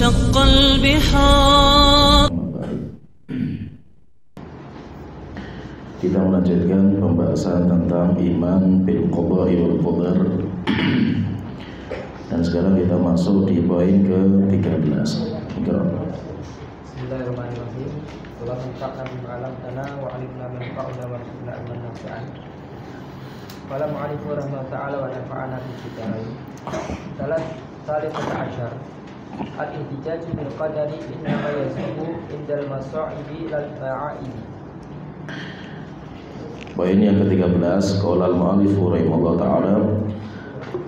وشق البحار. Kita melanjutkan pembahasan tentang iman bil qada'i wal qadar. Dan sekarang kita masuk di poin ke-13. Bismillahirrahmanirrahim. Allahumma fa'na bima 'allamtana wa 'allimna ma yanfa'una warzuqna 'ilman nafi'an. Assalamu alaikum warahmatullahi ta'ala wa nafa'ana bi dzikrihi. Salat ashar. Al-ihtijaj bil qadari innama yazbu indal masa'ibi lal ma'aib. Poin yang ke-13, qala al-mu'allif rahimahullah ta'ala,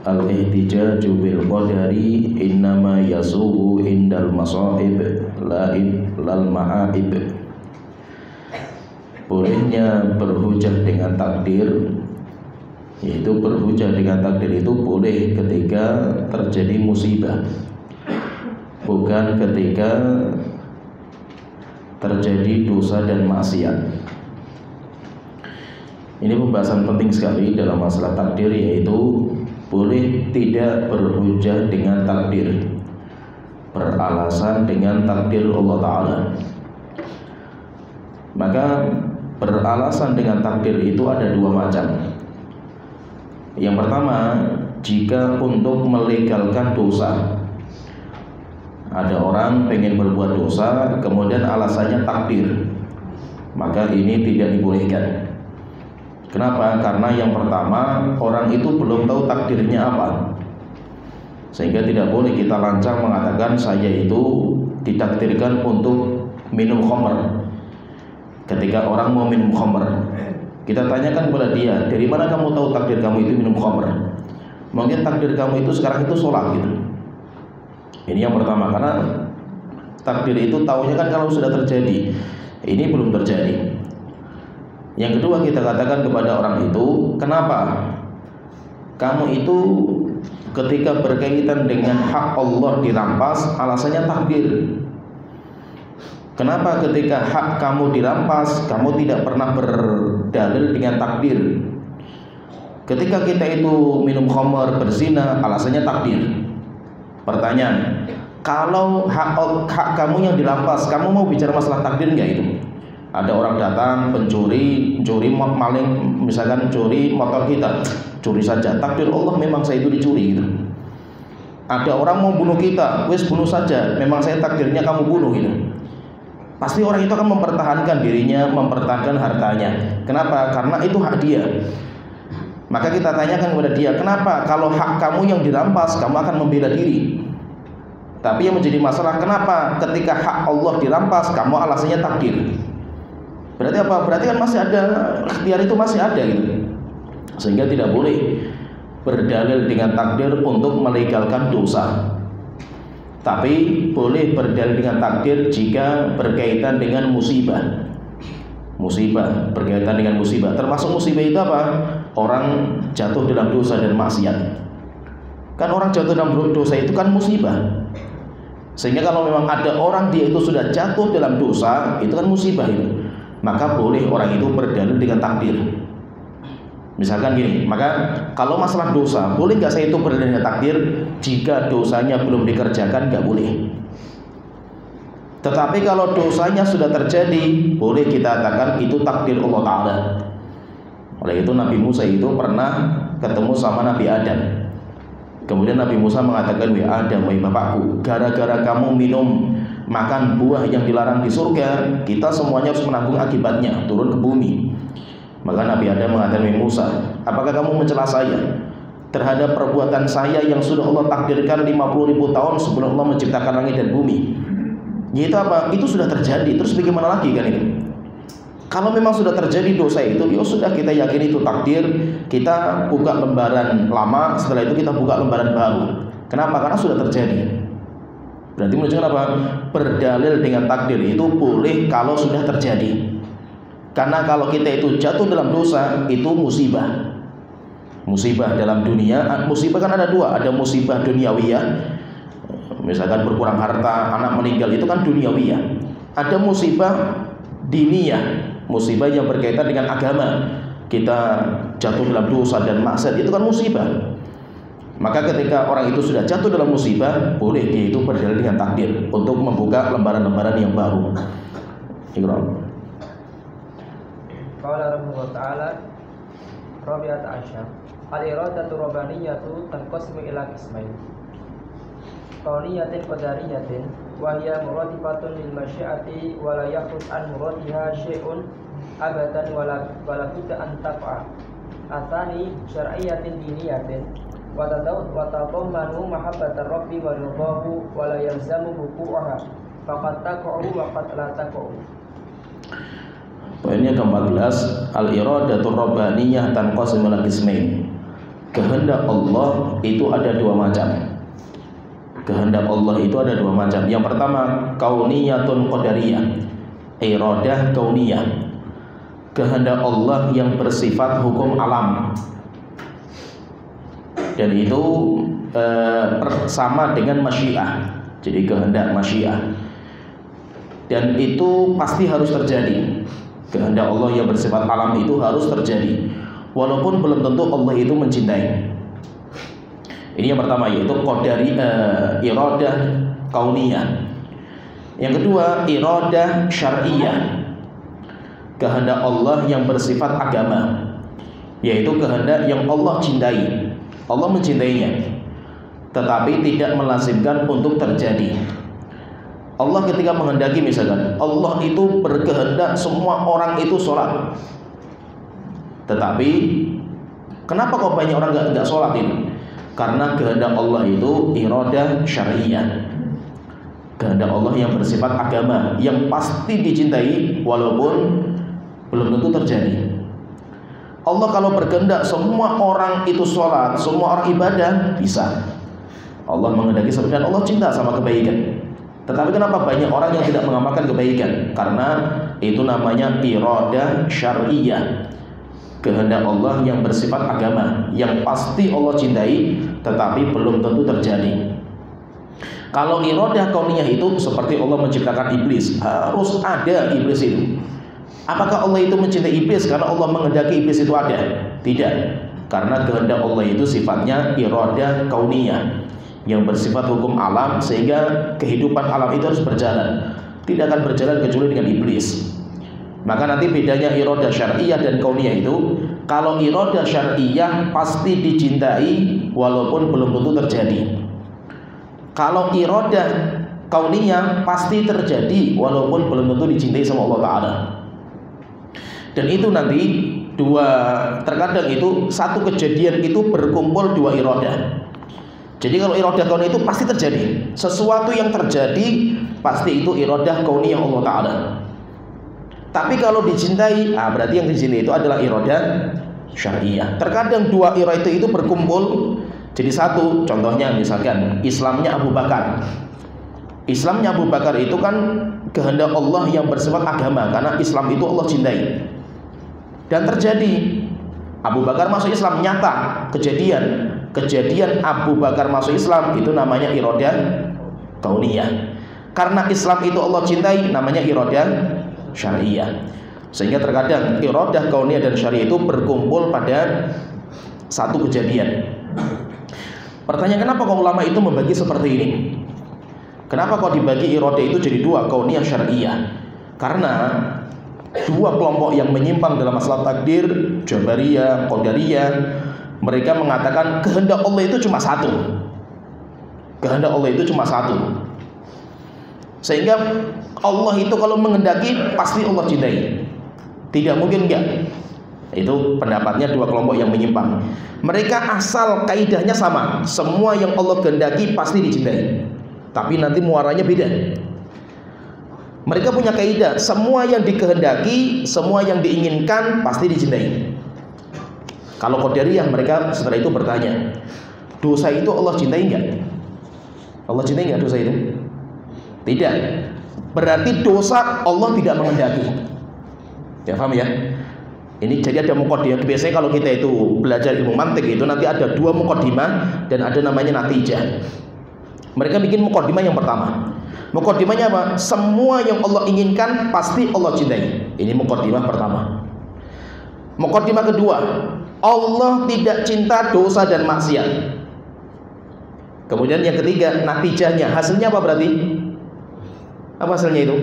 al-ihtijaj bil qadari innama yasubu indal masa'ib lal ma'aib. Bolehnya berhujah dengan takdir, yaitu berhujah dengan takdir itu boleh ketika terjadi musibah, bukan ketika terjadi dosa dan maksiat. Ini pembahasan penting sekali dalam masalah takdir, yaitu boleh tidak berhujah dengan takdir, beralasan dengan takdir Allah Ta'ala. Maka beralasan dengan takdir itu ada dua macam. Yang pertama, jika untuk melegalkan dosa. Ada orang pengen berbuat dosa, kemudian alasannya takdir, maka ini tidak dibolehkan. Kenapa? Karena yang pertama, orang itu belum tahu takdirnya apa, sehingga tidak boleh kita lancang mengatakan saya itu ditakdirkan untuk minum khamr. Ketika orang mau minum khamr, kita tanyakan kepada dia, dari mana kamu tahu takdir kamu itu minum khamr? Mungkin takdir kamu itu sekarang itu sholat gitu. Ini yang pertama, karena takdir itu taunya kan kalau sudah terjadi. Ini belum terjadi. Yang kedua, kita katakan kepada orang itu, kenapa kamu itu ketika berkaitan dengan hak Allah dirampas, alasannya takdir. Kenapa ketika hak kamu dirampas, kamu tidak pernah berdalil dengan takdir? Ketika kita itu minum khamr, berzina, alasannya takdir. Pertanyaan, kalau hak kamu yang dirampas, kamu mau bicara masalah takdir enggak itu? Ada orang datang, pencuri, maling, misalkan curi motor kita, curi saja, takdir Allah memang saya itu dicuri gitu. Ada orang mau bunuh kita, wes bunuh saja, memang saya takdirnya kamu bunuh gitu. Pasti orang itu akan mempertahankan dirinya, mempertahankan hartanya. Kenapa? Karena itu hak dia. Maka kita tanyakan kepada dia, kenapa kalau hak kamu yang dirampas, kamu akan membela diri? Tapi yang menjadi masalah, kenapa ketika hak Allah dirampas, kamu alasannya takdir? Berarti apa? Berarti kan masih ada, ikhtiar itu masih ada gitu. Sehingga tidak boleh berdalil dengan takdir untuk melegalkan dosa. Tapi boleh berdalil dengan takdir jika berkaitan dengan musibah. Musibah, berkaitan dengan musibah. Termasuk musibah itu apa? Orang jatuh dalam dosa dan maksiat. Kan orang jatuh dalam dosa itu kan musibah. Sehingga kalau memang ada orang dia itu sudah jatuh dalam dosa, itu kan musibah itu. Maka boleh orang itu berdalil dengan takdir. Misalkan gini, maka kalau masalah dosa, boleh nggak saya itu berdalil dengan takdir? Jika dosanya belum dikerjakan, nggak boleh. Tetapi kalau dosanya sudah terjadi, boleh kita katakan itu takdir Allah Ta'ala. Oleh itu Nabi Musa itu pernah ketemu sama Nabi Adam. Kemudian Nabi Musa mengatakan, wahai Adam, wahai bapakku, gara-gara kamu minum makan buah yang dilarang di surga, kita semuanya harus menanggung akibatnya, turun ke bumi. Maka Nabi Adam mengatakan, wahai Musa, apakah kamu mencela saya terhadap perbuatan saya yang sudah Allah takdirkan 50.000 tahun sebelum Allah menciptakan langit dan bumi? Itu apa? Itu sudah terjadi, terus bagaimana lagi kan itu? Kalau memang sudah terjadi dosa itu, ya sudah, kita yakin itu takdir. Kita buka lembaran lama, setelah itu kita buka lembaran baru. Kenapa? Karena sudah terjadi. Berarti menunjukkan apa? Berdalil dengan takdir itu boleh kalau sudah terjadi. Karena kalau kita itu jatuh dalam dosa, itu musibah. Musibah dalam dunia, musibah kan ada dua. Ada musibah duniawiyah, misalkan berkurang harta, anak meninggal, itu kan duniawiyah. Ada musibah diniyah, musibah yang berkaitan dengan agama. Kita jatuh dalam dosa dan maksiat, itu kan musibah. Maka ketika orang itu sudah jatuh dalam musibah, boleh dia itu berdalil dengan takdir untuk membuka lembaran-lembaran yang baru. Iqra. Qala Rabbuna ta'ala Rabi'at Asyar al-iradatu rabbaniyatu tanqasimu ila qismain. Qawliyatin qadariyatin wa hiya muradifatun lil masyiati wa la yakhruj an muradiha syai'un abadan wa la budda an taqa. Atsani syar'iyyatin diniyatin wa tadammanu mahabbatar rabbi wa ridahu wa la yalzamu wuqu'aha faqad taqa'u wa qad la taqa'u. Poinnya ke-14, al-iradatur rabbaniyah tanqasimu ila qismain. Kehendak Allah itu ada dua macam. Kehendak Allah itu ada dua macam. Yang pertama, kauniyatun qadariyah, iradah kauniyah. Kehendak Allah yang bersifat hukum alam. Dan itu sama dengan masyiah. Jadi kehendak masyiah. Dan itu pasti harus terjadi. Kehendak Allah yang bersifat alam itu harus terjadi, walaupun belum tentu Allah itu mencintai. Ini yang pertama, yaitu qadari, iradah kauniyah. Yang kedua, iradah syar'iyah, kehendak Allah yang bersifat agama, yaitu kehendak yang Allah cintai. Allah mencintainya, tetapi tidak melazimkan untuk terjadi. Allah ketika menghendaki, misalkan Allah itu berkehendak semua orang itu sholat, tetapi kenapa kok banyak orang nggak sholat ini? Karena kehendak Allah itu iradah syar'iyah, kehendak Allah yang bersifat agama, yang pasti dicintai walaupun belum tentu terjadi. Allah kalau berkehendak semua orang itu sholat, semua orang ibadah, bisa. Allah menghendaki sebenarnya Allah cinta sama kebaikan. Tetapi kenapa banyak orang yang tidak mengamalkan kebaikan? Karena itu namanya iradah syar'iyah, kehendak Allah yang bersifat agama, yang pasti Allah cintai, tetapi belum tentu terjadi. Kalau iradah kauniyah itu seperti Allah menciptakan iblis, harus ada iblis itu. Apakah Allah itu mencintai iblis karena Allah menghendaki iblis itu ada? Tidak, karena kehendak Allah itu sifatnya iradah kauniyah, yang bersifat hukum alam, sehingga kehidupan alam itu harus berjalan, tidak akan berjalan kecuali dengan iblis. Maka nanti bedanya iradah syar'iyah dan kauniyah itu, kalau iradah syar'iyah pasti dicintai walaupun belum tentu terjadi. Kalau iradah kauniyah pasti terjadi walaupun belum tentu dicintai sama Allah Ta'ala. Dan itu nanti terkadang itu satu kejadian itu berkumpul dua iradah. Jadi kalau iradah kauniyah itu pasti terjadi. Sesuatu yang terjadi pasti itu iradah kauniyah Allah Ta'ala. Tapi kalau dicintai, berarti yang dicintai itu adalah iradah syar'iyah. Terkadang dua iradah itu berkumpul jadi satu. Contohnya misalkan Islamnya Abu Bakar. Islamnya Abu Bakar itu kan kehendak Allah yang bersifat agama, karena Islam itu Allah cintai. Dan terjadi Abu Bakar masuk Islam, nyata kejadian Abu Bakar masuk Islam, itu namanya iradah kauniyah. Karena Islam itu Allah cintai, namanya iradah syar'iyah. Sehingga terkadang iradah kauniyah dan syar'iyah itu berkumpul pada satu kejadian. Pertanyaan, kenapa kok ulama itu membagi seperti ini? Kenapa kok dibagi iradah itu jadi dua, kauniyah syar'iyah? Karena dua kelompok yang menyimpang dalam masalah takdir, Jabariyah, Qadariyah, mereka mengatakan kehendak Allah itu cuma satu. Kehendak Allah itu cuma satu. Sehingga Allah itu kalau menghendaki pasti Allah cintai. Tidak mungkin enggak. Itu pendapatnya dua kelompok yang menyimpang. Mereka asal kaidahnya sama, semua yang Allah kehendaki pasti dicintai, tapi nanti muaranya beda. Mereka punya kaidah, semua yang dikehendaki, semua yang diinginkan pasti dicintai. Kalau Qadariyah, mereka setelah itu bertanya, dosa itu Allah cintai enggak? Allah cintai enggak dosa itu? Tidak. Berarti dosa Allah tidak menghendaki. Ya, paham ya? Ini jadi ada muqaddimah. Biasanya kalau kita itu belajar ilmu mantik itu nanti ada dua muqaddimah dan ada namanya natijah. Mereka bikin muqaddimah yang pertama. Muqaddimahnya apa? Semua yang Allah inginkan pasti Allah cintai. Ini muqaddimah pertama. Muqaddimah kedua, Allah tidak cinta dosa dan maksiat. Kemudian yang ketiga, natijahnya, hasilnya apa berarti? Apa hasilnya itu?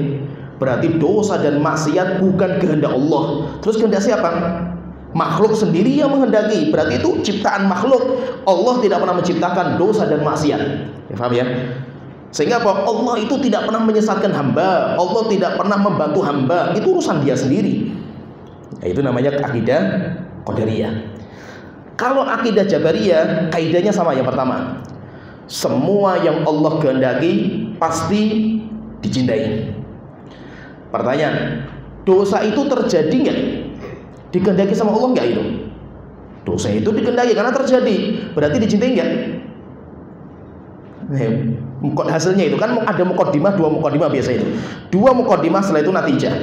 Berarti dosa dan maksiat bukan kehendak Allah. Terus kehendak siapa? Makhluk sendiri yang menghendaki. Berarti itu ciptaan makhluk. Allah tidak pernah menciptakan dosa dan maksiat. Ya, paham ya? Sehingga apa? Allah itu tidak pernah menyesatkan hamba. Allah tidak pernah membantu hamba. Itu urusan dia sendiri. Ya, itu namanya akidah Qadariyah. Kalau akidah Jabariyah, kaidahnya sama. Yang pertama, semua yang Allah kehendaki pasti dicintai. Pertanyaan, dosa itu terjadi nggak? Dikehendaki sama Allah nggak itu? Dosa itu dikehendaki karena terjadi, berarti dicintai nggak? Hasilnya itu kan ada muqaddimah, 2 muqaddimah biasa itu. 2 muqaddimah, setelah itu natijah.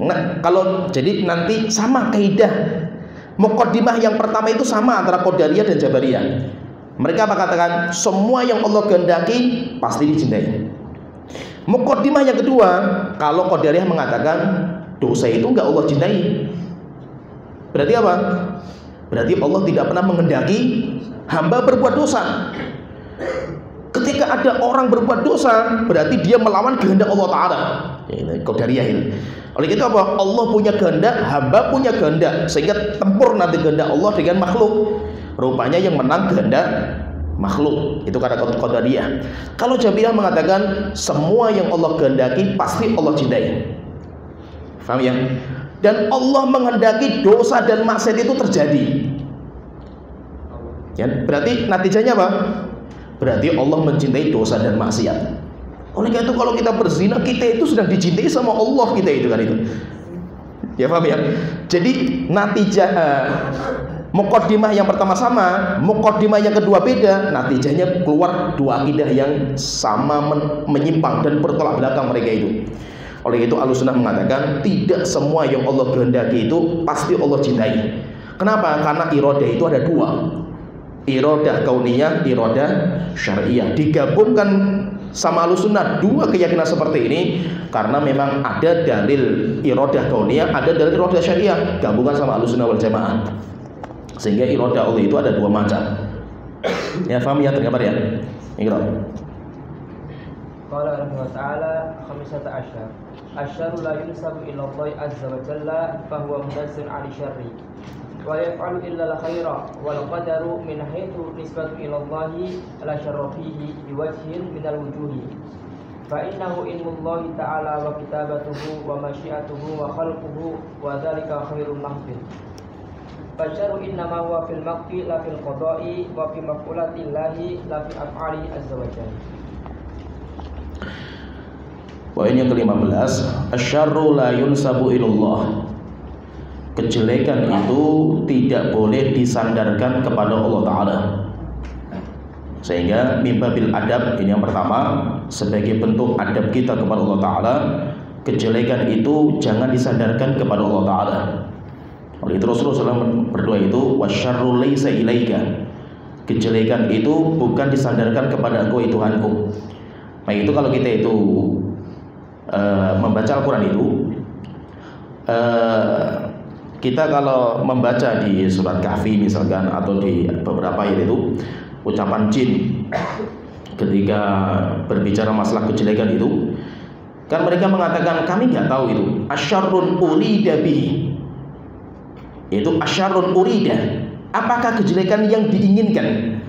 Nah, kalau jadi nanti sama kaidah. Muqaddimah yang pertama itu sama antara Qadariyah dan Jabariyah. Mereka apa katakan? Semua yang Allah kehendaki pasti dicintai. Muqaddimah yang kedua, kalau Qadariyah mengatakan dosa itu enggak Allah cintai. Berarti apa? Berarti Allah tidak pernah menghendaki hamba berbuat dosa. Ketika ada orang berbuat dosa, berarti dia melawan kehendak Allah Ta'ala. Ini Qadariyah ini. Oleh itu apa? Allah punya kehendak, hamba punya kehendak, sehingga tempur nanti kehendak Allah dengan makhluk. Rupanya yang menang kehendak makhluk. Itu kata Qadariyah. Kalau Jabariyah mengatakan semua yang Allah kehendaki pasti Allah cintai. Paham ya? Dan Allah menghendaki dosa dan maksiat itu terjadi. Ya, berarti natijahnya apa? Berarti Allah mencintai dosa dan maksiat. Oleh karena itu kalau kita berzina, kita itu sedang dicintai sama Allah, kita itu kan itu. Ya paham ya? Jadi natijah muqaddimah yang pertama sama, muqaddimah yang kedua beda, natijahnya keluar 2 akidah yang sama menyimpang dan bertolak belakang mereka itu. Oleh itu Ahlussunnah mengatakan tidak semua yang Allah kehendaki itu pasti Allah cintai. Kenapa? Karena iradah itu ada 2. Iradah kauniyah, iradah syariah. Digabungkan sama Ahlussunnah 2 keyakinan seperti ini karena memang ada dalil iradah kauniyah, ada dalil iradah syariah, gabungan sama Ahlussunnah wal Jamaah. Sehingga iradah Allah itu ada 2 macam. Ya paham ya, tergambar ya? Iqra. Qala Allah Ta'ala 15. Asy-syarru la yunsabu ila Allah azza wa jalla fa huwa munazzil 'ala syarri wa yaf'alu illa al-khaira wal qadaru min haitsu nisbatu ila Allah la syarra fihi biwajhin min al-wujuhi fa innahu ilmu Allah ta'ala wa kitabatuhu wa masyiatuhu wa khalquhu wa dzalika khairul mahdin fa syarru innama huwa fil maqti la fil qada'i wa fi maf'ulati llahi la fi af'ali azza wa jalla. Poin yang ke-15, asyarru la yunsabu ilallah. Kejelekan itu tidak boleh disandarkan kepada Allah Ta'ala. Sehingga mimbabil adab, ini yang pertama, sebagai bentuk adab kita kepada Allah Ta'ala, kejelekan itu jangan disandarkan kepada Allah Ta'ala. Oleh itu Rasulullah SAW berdoa itu, wasyarru laysa ilaika. Kejelekan itu bukan disandarkan kepada engkau, Tuhanku. Nah itu kalau kita itu membaca Al-Quran itu, kita kalau membaca di surat Kahfi misalkan atau di beberapa ayat itu ucapan jin ketika berbicara masalah kejelekan itu, kan mereka mengatakan kami nggak tahu itu asyarrun urida bihi, yaitu asyarrun urida, apakah kejelekan yang diinginkan.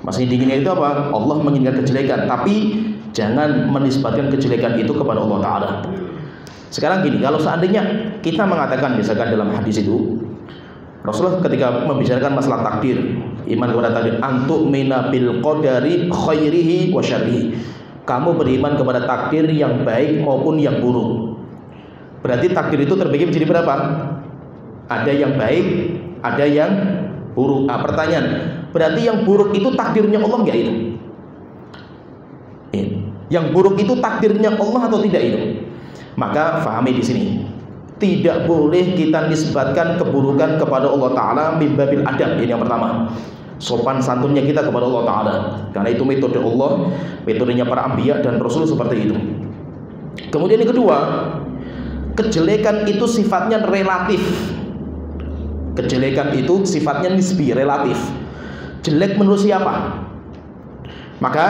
Maksudnya diinginkan itu apa? Allah menginginkan kejelekan, tapi jangan menisbatkan kejelekan itu kepada Allah Ta'ala. Sekarang gini, kalau seandainya kita mengatakan misalkan dalam hadis itu, Rasulullah ketika membicarakan masalah takdir, iman kepada takdir, antuk mina bil qadari khairihi wa syarrihi, kamu beriman kepada takdir yang baik maupun yang buruk. Berarti takdir itu terbagi menjadi berapa? Ada yang baik, ada yang buruk. Pertanyaan, berarti yang buruk itu takdirnya Allah enggak itu? Yang buruk itu takdirnya Allah atau tidak itu? Maka fahami di sini, tidak boleh kita nisbatkan keburukan kepada Allah Ta'ala mimbabil adab. Ini yang pertama, sopan santunnya kita kepada Allah Ta'ala, karena itu metode Allah, metodenya para anbiya dan rasul seperti itu. Kemudian yang kedua, kejelekan itu sifatnya relatif. Kejelekan itu sifatnya nisbi, relatif. Jelek menurut siapa? Maka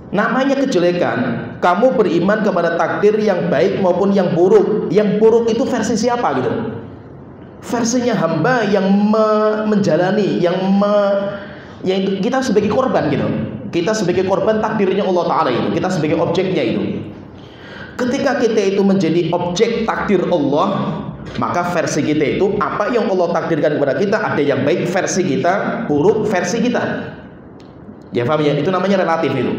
namanya kejelekan, kamu beriman kepada takdir yang baik maupun yang buruk. Yang buruk itu versi siapa gitu? Versinya hamba yang menjalani, yang kita sebagai korban gitu. Kita sebagai korban takdirnya Allah Ta'ala itu. Kita sebagai objeknya itu. Ketika kita itu menjadi objek takdir Allah, maka versi kita itu apa yang Allah takdirkan kepada kita, ada yang baik versi kita, buruk versi kita. Ya paham ya? Itu namanya relatif itu.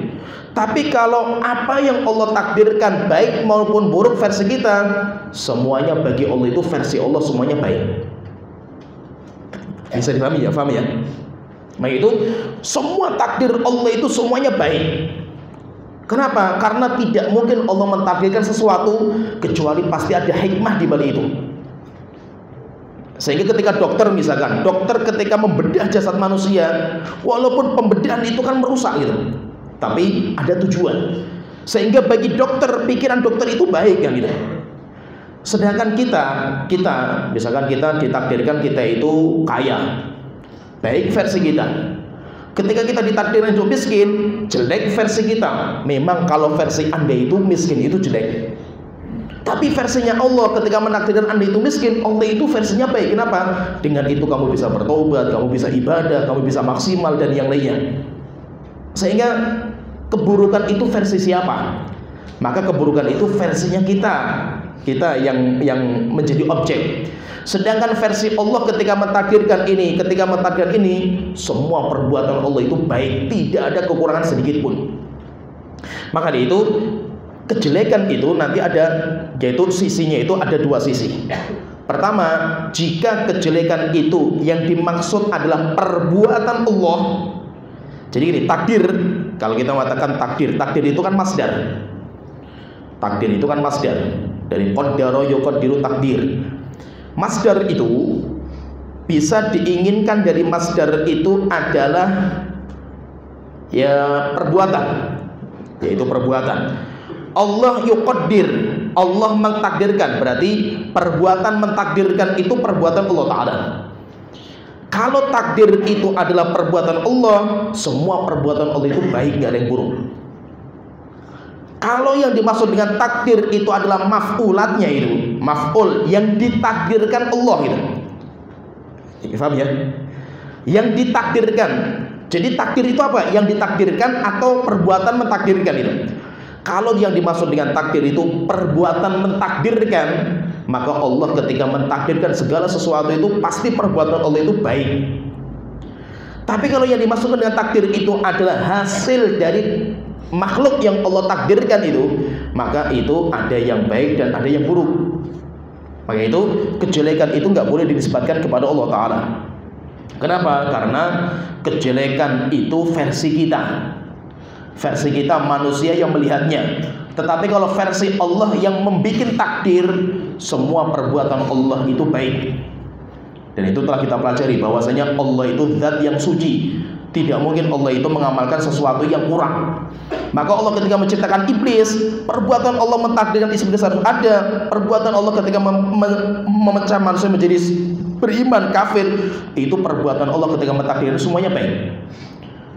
Tapi kalau apa yang Allah takdirkan baik maupun buruk versi kita, semuanya bagi Allah itu versi Allah semuanya baik. Bisa dipahami ya? Paham ya? Maka itu semua takdir Allah itu semuanya baik. Kenapa? Karena tidak mungkin Allah mentakdirkan sesuatu kecuali pasti ada hikmah di balik itu. Sehingga ketika dokter misalkan, dokter ketika membedah jasad manusia, walaupun pembedahan itu kan merusak gitu, tapi ada tujuan. Sehingga bagi dokter, pikiran dokter itu baik kan gitu. Sedangkan kita misalkan kita ditakdirkan kita itu kaya, baik versi kita. Ketika kita ditakdirkan hidup miskin, jelek versi kita. Memang kalau versi Anda itu miskin itu jelek. Tapi versinya Allah ketika menakdirkan Anda itu miskin, Allah itu versinya baik. Kenapa? Dengan itu kamu bisa bertobat, kamu bisa ibadah, kamu bisa maksimal dan yang lainnya. Sehingga keburukan itu versi siapa? Maka keburukan itu versinya kita yang menjadi objek. Sedangkan versi Allah ketika mentakdirkan ini, semua perbuatan Allah itu baik, tidak ada kekurangan sedikit pun. Maka dari itu kejelekan itu nanti ada, yaitu sisinya itu ada dua sisi. Pertama, jika kejelekan itu yang dimaksud adalah perbuatan Allah. Jadi ini takdir, kalau kita mengatakan takdir itu kan masdar. Takdir itu kan masdar dari qaddara yuqaddiru takdir. Masdar itu bisa diinginkan dari masdar itu adalah ya perbuatan, yaitu perbuatan. Allah yuqaddir, Allah mentakdirkan, berarti perbuatan mentakdirkan itu perbuatan Allah Ta'ala. Kalau takdir itu adalah perbuatan Allah, semua perbuatan Allah itu baik, gak ada yang buruk. Kalau yang dimaksud dengan takdir itu adalah maf'ulatnya itu, maf'ul yang ditakdirkan Allah itu. Paham ya? Yang ditakdirkan. Jadi takdir itu apa? Yang ditakdirkan atau perbuatan mentakdirkan itu. Kalau yang dimaksud dengan takdir itu perbuatan mentakdirkan, maka Allah ketika mentakdirkan segala sesuatu itu pasti perbuatan Allah itu baik. Tapi kalau yang dimaksud dengan takdir itu adalah hasil dari makhluk yang Allah takdirkan itu, maka itu ada yang baik dan ada yang buruk. Maka itu kejelekan itu nggak boleh dinisbatkan kepada Allah Ta'ala. Kenapa? Karena kejelekan itu versi kita. Versi kita manusia yang melihatnya. Tetapi kalau versi Allah yang membuat takdir, semua perbuatan Allah itu baik. Dan itu telah kita pelajari bahwasanya Allah itu zat yang suci. Tidak mungkin Allah itu mengamalkan sesuatu yang kurang. Maka Allah ketika menciptakan iblis, perbuatan Allah mentakdirkan iblis harus ada. Perbuatan Allah ketika memecah manusia menjadi beriman kafir, itu perbuatan Allah ketika mentakdirkan semuanya baik.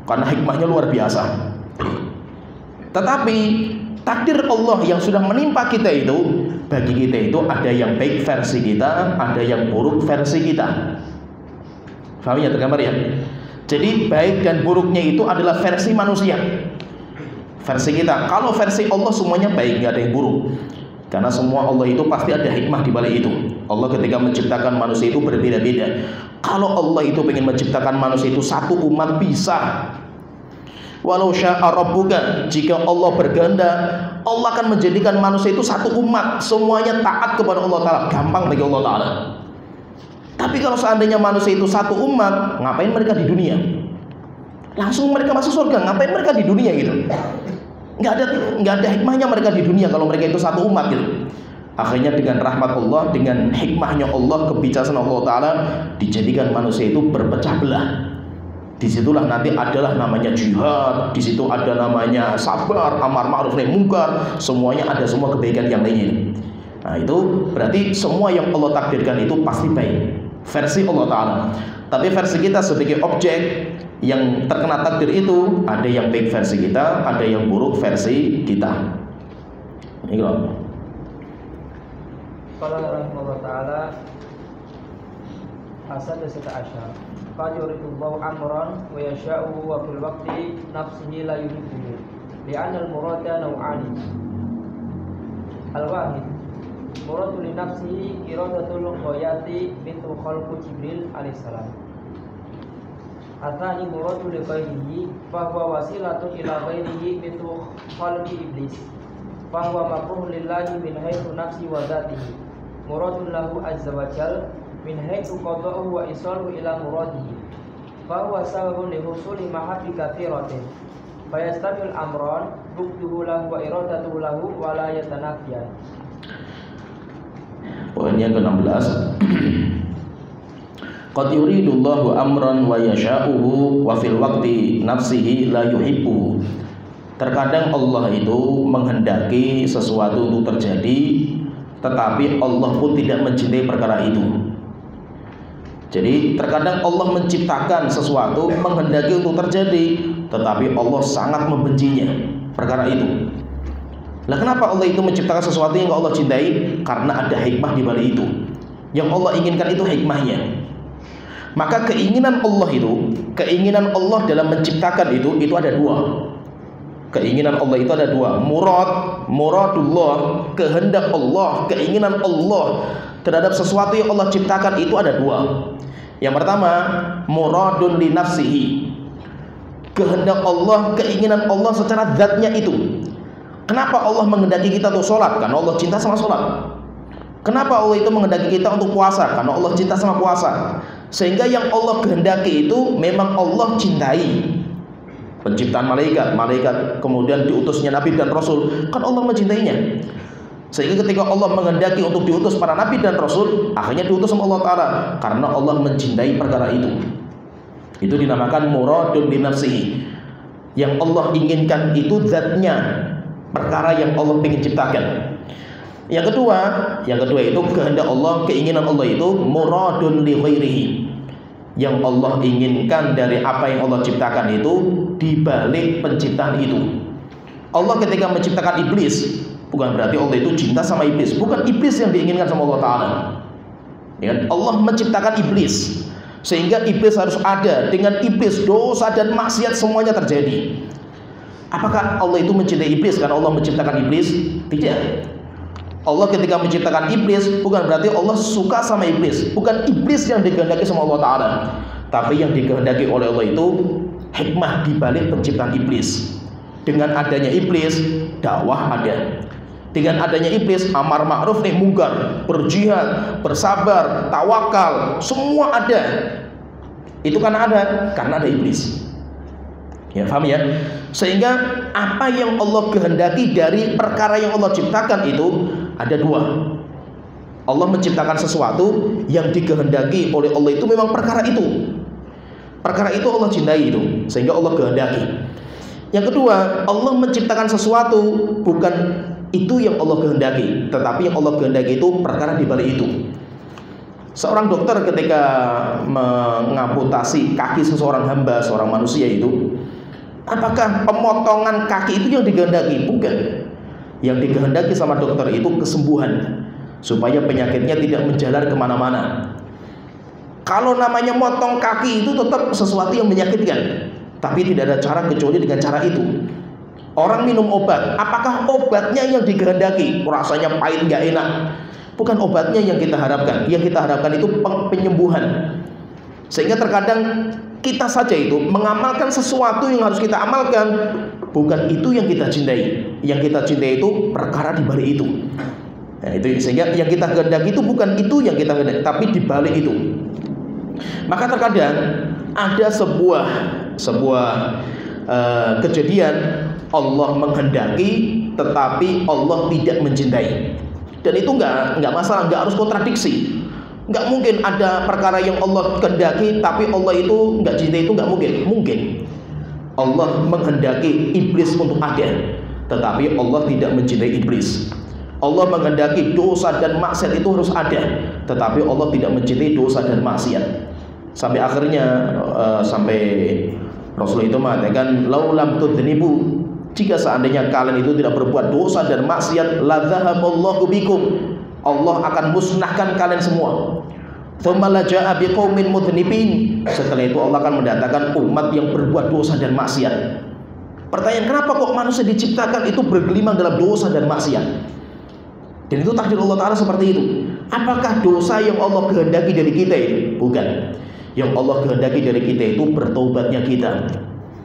Karena hikmahnya luar biasa. Tetapi takdir Allah yang sudah menimpa kita itu, bagi kita itu ada yang baik versi kita, ada yang buruk versi kita. Paham ya, tergambar ya? Jadi baik dan buruknya itu adalah versi manusia, versi kita. Kalau versi Allah semuanya baik, nggak ada yang buruk. Karena semua Allah itu pasti ada hikmah di balik itu. Allah ketika menciptakan manusia itu berbeda-beda. Kalau Allah itu ingin menciptakan manusia itu satu umat, bisa. Walau sya'a rabbuka, jika Allah berkehendak, Allah akan menjadikan manusia itu satu umat, semuanya taat kepada Allah Ta'ala. Gampang bagi Allah Ta'ala. Tapi kalau seandainya manusia itu satu umat, ngapain mereka di dunia? Langsung mereka masuk surga, ngapain mereka di dunia gitu? Nggak ada hikmahnya mereka di dunia kalau mereka itu satu umat gitu. Akhirnya dengan rahmat Allah, dengan hikmahnya Allah, kebijaksanaan Allah Ta'ala, dijadikan manusia itu berpecah belah. Disitulah nanti adalah namanya jihad, disitu ada namanya sabar, amar ma'ruf nahi munkar, semuanya ada semua kebaikan yang lainnya. Nah itu berarti semua yang Allah takdirkan itu pasti baik, versi Allah Ta'ala. Tapi versi kita sebagai objek Yang terkena takdir itu ada yang baik versi kita, ada yang buruk versi kita. Ini loh. Qala rahimahullah ta'ala As-sadisata asyar qad yuridullahu amran wa yasha'u wa fil waqti nafsihi la yuhibbuhu li'anna al-murada naw'ani. Al-wahid muradu li nafsihi iradatul ghayati mithlu khalqu Jibril alaihissalam. Athani muradu li ghairihi fa huwa wasilatun ila ghairihi mithlu khalqi iblis. Fa huwa makruh lillahi min haitsu nafsi wa dzatihi. Muradun lahu azza wa jalla min haitsu qada'uhu wa isaluhu ila muradihi. Fa huwa sababun li husuli mahabbi katsiratin. Fa yastamil amran buktuhu lahu wa iradatuhu lahu wa la yatanafiyan. Poinnya ke-16. Qad yuridullahu amran wa yasha'uhu wa fil waqti nafsihi la yuhibbu. Terkadang Allah itu menghendaki sesuatu untuk terjadi, tetapi Allah pun tidak mencintai perkara itu. Jadi terkadang Allah menciptakan sesuatu, menghendaki untuk terjadi, tetapi Allah sangat membencinya perkara itu. Lah kenapa Allah itu menciptakan sesuatu yang Allah cintai? Karena ada hikmah di balik itu. Yang Allah inginkan itu hikmahnya. Maka keinginan Allah itu, keinginan Allah dalam menciptakan itu ada dua. Keinginan Allah itu ada dua. Muradullah, kehendak Allah, keinginan Allah terhadap sesuatu yang Allah ciptakan itu ada dua. Yang pertama, muradun li nafsihi. Kehendak Allah, keinginan Allah secara zatnya itu. Kenapa Allah menghendaki kita untuk sholat? Karena Allah cinta sama sholat. Kenapa Allah itu menghendaki kita untuk puasa? Karena Allah cinta sama puasa. Sehingga yang Allah kehendaki itu memang Allah cintai. Penciptaan malaikat, kemudian diutusnya Nabi dan Rasul, kan Allah mencintainya. Sehingga ketika Allah menghendaki untuk diutus para Nabi dan Rasul, akhirnya diutus sama Allah Ta'ala, karena Allah mencintai perkara itu. Itu dinamakan muradun li nafsihi. Yang Allah inginkan itu zatnya, perkara yang Allah ingin ciptakan. Yang kedua itu kehendak Allah, keinginan Allah itu muradun li ghairihi. Yang Allah inginkan dari apa yang Allah ciptakan itu di balik penciptaan itu. Allah ketika menciptakan iblis, bukan berarti Allah itu cinta sama iblis, bukan iblis yang diinginkan sama Allah Ta'ala. Ya, Allah menciptakan iblis sehingga iblis harus ada. Dengan iblis dosa dan maksiat semuanya terjadi. Apakah Allah itu mencintai iblis karena Allah menciptakan iblis? Tidak. Allah ketika menciptakan iblis bukan berarti Allah suka sama iblis. Bukan iblis yang dikehendaki sama Allah Ta'ala, tapi yang dikehendaki oleh Allah itu hikmah di balik penciptaan iblis. Dengan adanya iblis, dakwah ada. Dengan adanya iblis, amar ma'ruf nahi mungkar, berjihad, bersabar, tawakal, semua ada. Itu karena ada iblis. Ya, paham ya? Sehingga apa yang Allah kehendaki dari perkara yang Allah ciptakan itu ada dua. Allah menciptakan sesuatu yang dikehendaki oleh Allah itu memang perkara itu. Perkara itu Allah cintai itu, sehingga Allah kehendaki. Yang kedua, Allah menciptakan sesuatu bukan itu yang Allah kehendaki, tetapi yang Allah kehendaki itu perkara di balik itu. Seorang dokter ketika mengamputasi kaki seseorang hamba, seorang manusia itu, apakah pemotongan kaki itu yang dikehendaki? Bukan. Yang dikehendaki sama dokter itu kesembuhan, supaya penyakitnya tidak menjalar kemana-mana. Kalau namanya motong kaki itu tetap sesuatu yang menyakitkan, tapi tidak ada cara kecuali dengan cara itu. Orang minum obat, apakah obatnya yang dikehendaki? Rasanya pahit, gak enak. Bukan obatnya yang kita harapkan. Yang kita harapkan itu penyembuhan. Sehingga terkadang kita saja itu mengamalkan sesuatu yang harus kita amalkan, bukan itu yang kita cintai. Yang kita cintai itu perkara di balik itu. Nah, itu sehingga yang kita kehendaki itu bukan itu yang kita kehendaki, tapi di balik itu. Maka terkadang ada sebuah kejadian Allah menghendaki tetapi Allah tidak mencintai. Dan itu enggak masalah, enggak harus kontradiksi. Enggak mungkin ada perkara yang Allah kehendaki tapi Allah itu enggak cintai, itu enggak mungkin. Mungkin Allah menghendaki iblis untuk ada, tetapi Allah tidak mencintai iblis. Allah menghendaki dosa dan maksiat itu harus ada, tetapi Allah tidak mencintai dosa dan maksiat. Sampai akhirnya Rasulullah itu mengatakan, laulam tudhnibu, jika seandainya kalian itu tidak berbuat dosa dan maksiat, la dzahaballahu bikum, Allah akan musnahkan kalian semua. Tsumma la jaa biqaumin mudhnibin, setelah itu Allah akan mendatangkan umat yang berbuat dosa dan maksiat. Pertanyaan, kenapa kok manusia diciptakan itu bergelimang dalam dosa dan maksiat? Dan itu takdir Allah Ta'ala seperti itu. Apakah dosa yang Allah kehendaki dari kita itu? Bukan. Yang Allah kehendaki dari kita itu bertobatnya kita.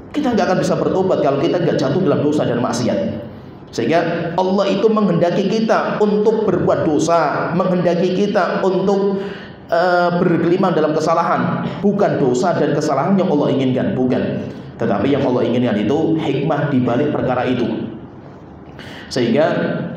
Kita nggak akan bisa bertobat kalau kita nggak jatuh dalam dosa dan maksiat. Sehingga Allah itu menghendaki kita untuk berbuat dosa, menghendaki kita untuk bergelimang dalam kesalahan. Bukan dosa dan kesalahan yang Allah inginkan, bukan. Tetapi yang Allah inginkan itu hikmah di balik perkara itu. Sehingga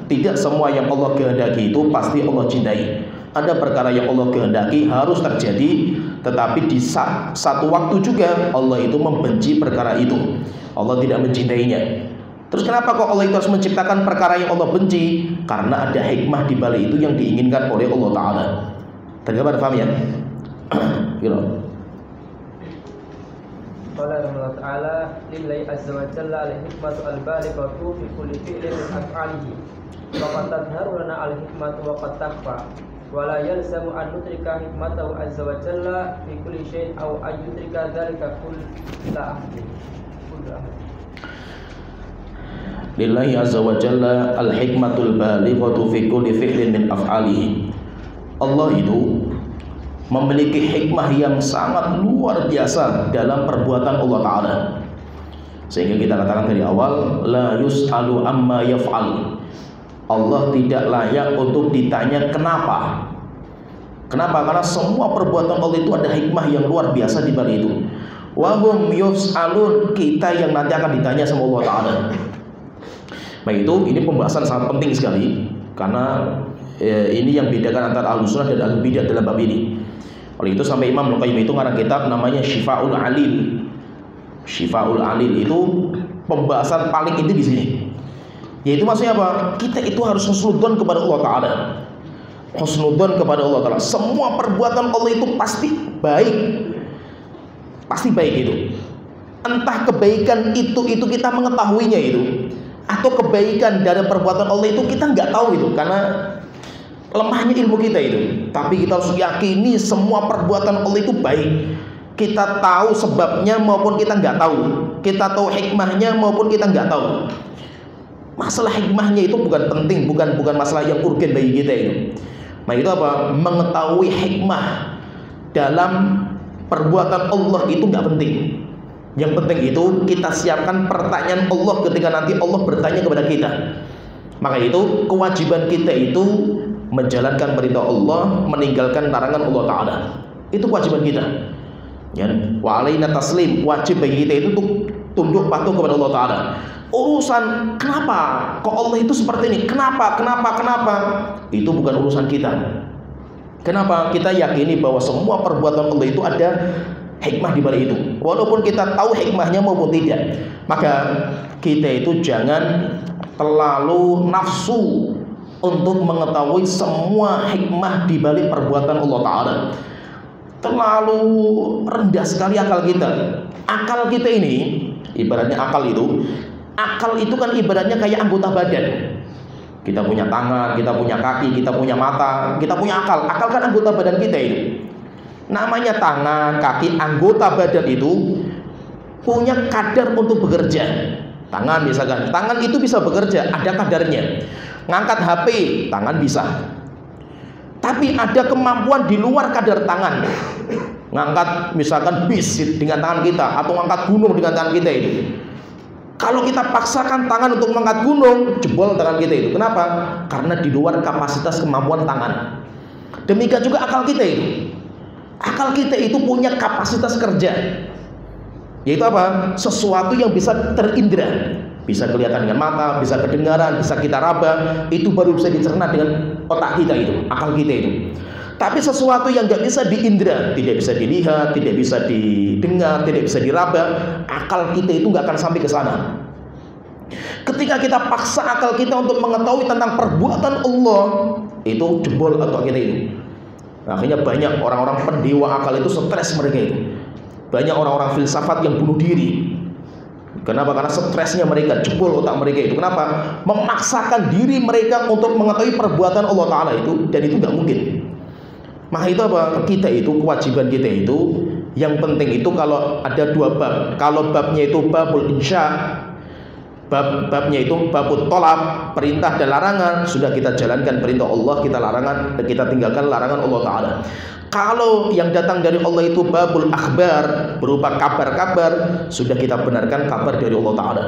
tidak semua yang Allah kehendaki itu pasti Allah cintai. Ada perkara yang Allah kehendaki harus terjadi, tetapi di satu waktu juga Allah itu membenci perkara itu. Allah tidak mencintainya. Terus kenapa kok Allah itu harus menciptakan perkara yang Allah benci? Karena ada hikmah di balik itu yang diinginkan oleh Allah Ta'ala. Tergambar, paham ya? Gitu. Qala Allah Ta'ala, lillahi azza wa jalla al-hikmatu al-balighatu fi kulli fi'lin min af'alihi. Wa qad tadhharu lana al-hikmatu wa qad takhfa. Wa la yalzamu an nutrika hikmatahu azza wa jalla fi kulli shay'in aw an yutrika dzalika kulla ahadin. Lillahi azza wa jalla al-hikmatul balighatu fi kulli fi'lin min af'alihi. Allah itu memiliki hikmah yang sangat luar biasa dalam perbuatan Allah Ta'ala. Sehingga kita katakan dari awal, la yus'alu amma yaf'al. Allah tidak layak untuk ditanya kenapa. Kenapa? Karena semua perbuatan Allah itu ada hikmah yang luar biasa di balik itu. Wa hum yus'alun, kita yang nanti akan ditanya sama Allah Ta'ala. Baik, itu ini pembahasan sangat penting sekali, karena ini yang bedakan antara Ahlussunnah dan Ahlul Bidah dalam bab ini. Oleh itu sampai Imam Al-Qayyim itu ngarang kitab namanya Syifa'ul Alil. Syifa'ul Alil itu pembahasan paling inti di sini. Yaitu maksudnya apa? Kita itu harus husnudzon kepada Allah Ta'ala. Husnudzon kepada Allah Ta'ala. Semua perbuatan Allah itu pasti baik. Pasti baik itu. Entah kebaikan itu kita mengetahuinya itu, atau kebaikan dari perbuatan Allah itu kita nggak tahu itu, karena lemahnya ilmu kita itu. Tapi kita harus yakini semua perbuatan Allah itu baik. Kita tahu sebabnya maupun kita nggak tahu. Kita tahu hikmahnya maupun kita nggak tahu. Masalah hikmahnya itu bukan penting, bukan masalah yang urgen bagi kita itu. Nah itu apa? Mengetahui hikmah dalam perbuatan Allah itu nggak penting. Yang penting itu kita siapkan pertanyaan Allah ketika nanti Allah bertanya kepada kita. Maka itu kewajiban kita itu menjalankan perintah Allah, meninggalkan larangan Allah Ta'ala. Itu kewajiban kita. Ya, wa alaina taslim, wajib bagi kita itu untuk tunduk patuh kepada Allah Ta'ala. Urusan kenapa kok Allah itu seperti ini, kenapa, itu bukan urusan kita. Kenapa? Kita yakini bahwa semua perbuatan Allah itu ada hikmah di balik itu, walaupun kita tahu hikmahnya maupun tidak. Maka kita itu jangan terlalu nafsu untuk mengetahui semua hikmah di balik perbuatan Allah Ta'ala. Terlalu rendah sekali akal kita. Akal kita ini, ibaratnya akal itu kan ibaratnya kayak anggota badan. Kita punya tangan, kita punya kaki, kita punya mata, kita punya akal. Akal kan anggota badan kita ini. Namanya tangan, kaki, anggota badan itu punya kadar untuk bekerja. Tangan misalkan, tangan itu bisa bekerja, ada kadarnya. Ngangkat HP, tangan bisa. Tapi ada kemampuan di luar kadar tangan. Ngangkat misalkan bis dengan tangan kita, atau ngangkat gunung dengan tangan kita itu. Kalau kita paksakan tangan untuk mengangkat gunung, jebol tangan kita itu. Kenapa? Karena di luar kapasitas kemampuan tangan. Demikian juga akal kita itu. Akal kita itu punya kapasitas kerja, yaitu apa? Sesuatu yang bisa terindra, bisa kelihatan dengan mata, bisa kedengaran, bisa kita raba. Itu baru bisa dicerna dengan otak kita itu, akal kita itu. Tapi sesuatu yang nggak bisa diindra, tidak bisa dilihat, tidak bisa didengar, tidak bisa diraba, akal kita itu nggak akan sampai ke sana. Ketika kita paksa akal kita untuk mengetahui tentang perbuatan Allah, itu jebol otak kita itu. Akhirnya banyak orang-orang pendewa akal itu stres mereka itu. Banyak orang-orang filsafat yang bunuh diri. Kenapa? Karena stresnya mereka, jebol otak mereka itu. Kenapa? Memaksakan diri mereka untuk mengetahui perbuatan Allah Ta'ala itu, dan itu nggak mungkin. Maka itu apa? Kita itu, kewajiban kita itu, yang penting itu kalau ada dua bab. Kalau babnya itu babul insya, babnya itu babut tolak, perintah dan larangan, sudah kita jalankan perintah Allah, kita larangan dan kita tinggalkan larangan Allah Ta'ala. Kalau yang datang dari Allah itu babul akhbar, berupa kabar-kabar, sudah kita benarkan kabar dari Allah Ta'ala.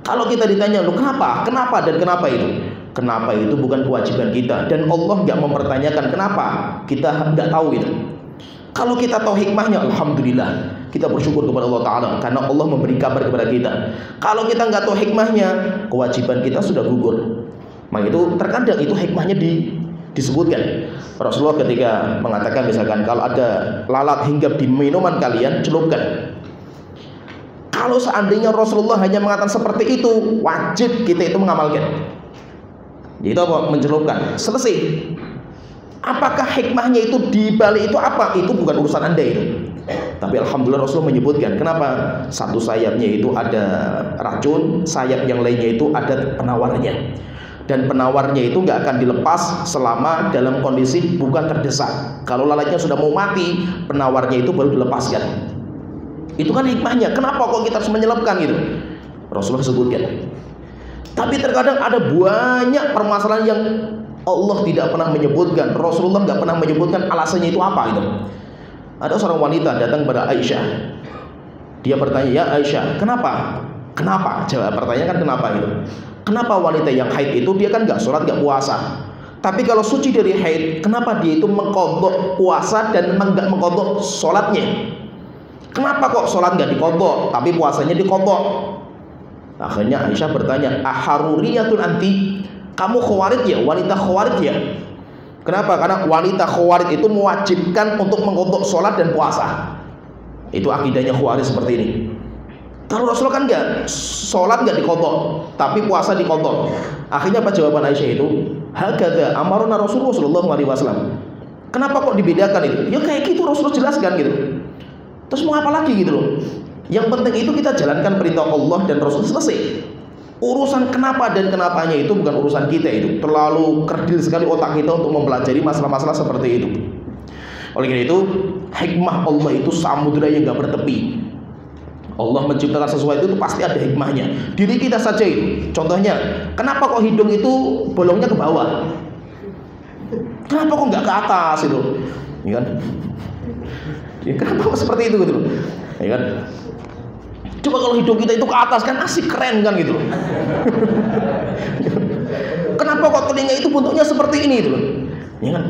Kalau kita ditanya, loh kenapa? Kenapa dan kenapa itu? Kenapa itu bukan kewajiban kita, dan Allah nggak mempertanyakan kenapa, kita nggak tahu itu. Kalau kita tahu hikmahnya, alhamdulillah, kita bersyukur kepada Allah Ta'ala karena Allah memberi kabar kepada kita. Kalau kita nggak tahu hikmahnya, kewajiban kita sudah gugur. Maka itu terkadang itu hikmahnya disebutkan. Rasulullah ketika mengatakan misalkan kalau ada lalat hinggap di minuman kalian, celupkan. Kalau seandainya Rasulullah hanya mengatakan seperti itu, wajib kita itu mengamalkan. Itu apa? Mencelupkan. Selesai. Apakah hikmahnya itu di balik itu apa? Itu bukan urusan Anda itu. Tapi alhamdulillah Rasulullah menyebutkan. Kenapa? Satu sayapnya itu ada racun, sayap yang lainnya itu ada penawarnya. Dan penawarnya itu nggak akan dilepas selama dalam kondisi bukan terdesak. Kalau lalatnya sudah mau mati, penawarnya itu baru dilepaskan. Itu kan hikmahnya. Kenapa kok kita harus menyelepkan gitu? Rasulullah sebutkan. Tapi terkadang ada banyak permasalahan yang Allah tidak pernah menyebutkan, Rasulullah nggak pernah menyebutkan alasannya itu apa itu. Ada seorang wanita datang pada Aisyah. Dia bertanya, ya Aisyah, kenapa? Kenapa? Jawab pertanyaan kan kenapa itu? Kenapa wanita yang haid itu dia kan nggak sholat, nggak puasa? Tapi kalau suci dari haid, kenapa dia itu mengkodok puasa dan nggak mengkodok sholatnya? Kenapa kok sholat nggak dikodok, tapi puasanya dikodok? Akhirnya Aisyah bertanya, aharuriyatun anti? Kamu khawarid ya, wanita khawarid ya? Kenapa? Karena wanita khawarid itu mewajibkan untuk mengkodok sholat dan puasa. Itu akidahnya khawarid seperti ini. Kalau Rasulullah kan enggak, sholat enggak dikodok, tapi puasa dikodok. Akhirnya apa jawaban Aisyah itu? Hakadha amaruna Rasulullah sallallahu alaihi wasallam. Kenapa kok dibedakan itu? Ya kayak gitu Rasulullah jelaskan gitu. Terus mau apa lagi gitu loh? Yang penting itu kita jalankan perintah Allah dan Rasul, selesai. Urusan kenapa dan kenapanya itu bukan urusan kita itu. Terlalu kerdil sekali otak kita untuk mempelajari masalah-masalah seperti itu. Oleh karena itu, hikmah Allah itu samudra yang enggak bertepi. Allah menciptakan sesuatu itu pasti ada hikmahnya. Diri kita saja itu. Contohnya, kenapa kok hidung itu bolongnya ke bawah? Kenapa kok nggak ke atas itu? Ya kan? Ya, kenapa kok seperti itu gitu? Ya kan? Coba kalau hidung kita itu ke atas kan asik, keren kan gitu. Kenapa kok telinga itu bentuknya seperti ini gitu? Ya kan?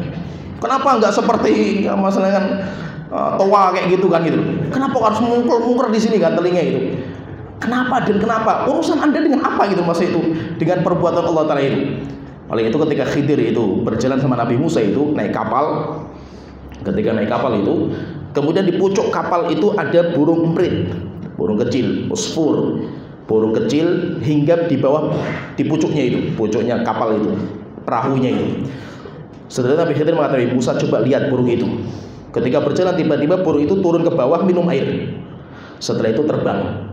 Kenapa nggak seperti ya, masalah kan? Toa kayak gitu kan gitu. Kenapa harus mungker di sini kan telinga itu? Kenapa dan kenapa? Urusan Anda dengan apa gitu masa itu? Dengan perbuatan Allah Ta'ala itu. Oleh itu ketika Khidir itu berjalan sama Nabi Musa itu naik kapal. Ketika naik kapal itu, kemudian di pucuk kapal itu ada burung emprit, burung kecil, usfur, burung kecil hinggap di bawah di pucuknya itu, pucuknya kapal itu, perahunya itu. Setelah Nabi Khidir mengatakan, Musa coba lihat burung itu. Ketika berjalan tiba-tiba burung itu turun ke bawah minum air. Setelah itu terbang.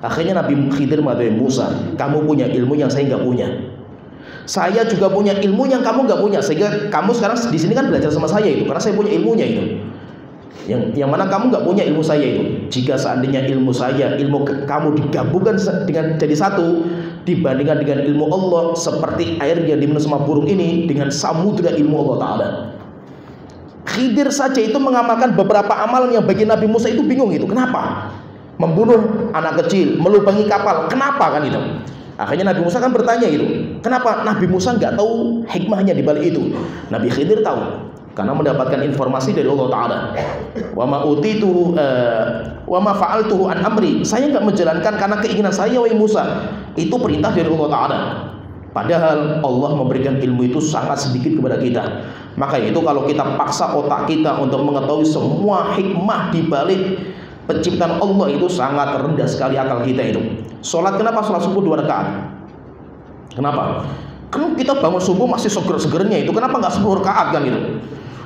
Akhirnya Nabi Khidir mengatakan, Musa, kamu punya ilmu yang saya nggak punya. Saya juga punya ilmu yang kamu nggak punya. Sehingga kamu sekarang di sini kan belajar sama saya itu, karena saya punya ilmunya itu. Yang mana kamu nggak punya ilmu saya itu. Jika seandainya ilmu saya, ilmu kamu digabungkan dengan jadi satu, dibandingkan dengan ilmu Allah, seperti air yang diminum sama burung ini dengan samudra ilmu Allah Ta'ala. Khidir saja itu mengamalkan beberapa amalan yang bagi Nabi Musa itu bingung itu. Kenapa? Membunuh anak kecil, melubangi kapal. Kenapa kan itu? Akhirnya Nabi Musa kan bertanya gitu. Kenapa Nabi Musa nggak tahu hikmahnya di balik itu? Nabi Khidir tahu. Karena mendapatkan informasi dari Allah Ta'ala. Wa ma utitu wa ma fa'altuhu an amri. Saya nggak menjalankan karena keinginan saya, wahai Musa. Itu perintah dari Allah Ta'ala. Padahal Allah memberikan ilmu itu sangat sedikit kepada kita. Maka itu kalau kita paksa otak kita untuk mengetahui semua hikmah di balik penciptaan Allah, itu sangat rendah sekali akal kita itu. Sholat, kenapa sholat subuh 2 rakaat? Kenapa? Kan kita bangun subuh masih seger-segernya itu. Kenapa nggak 10 rakaat kan gitu?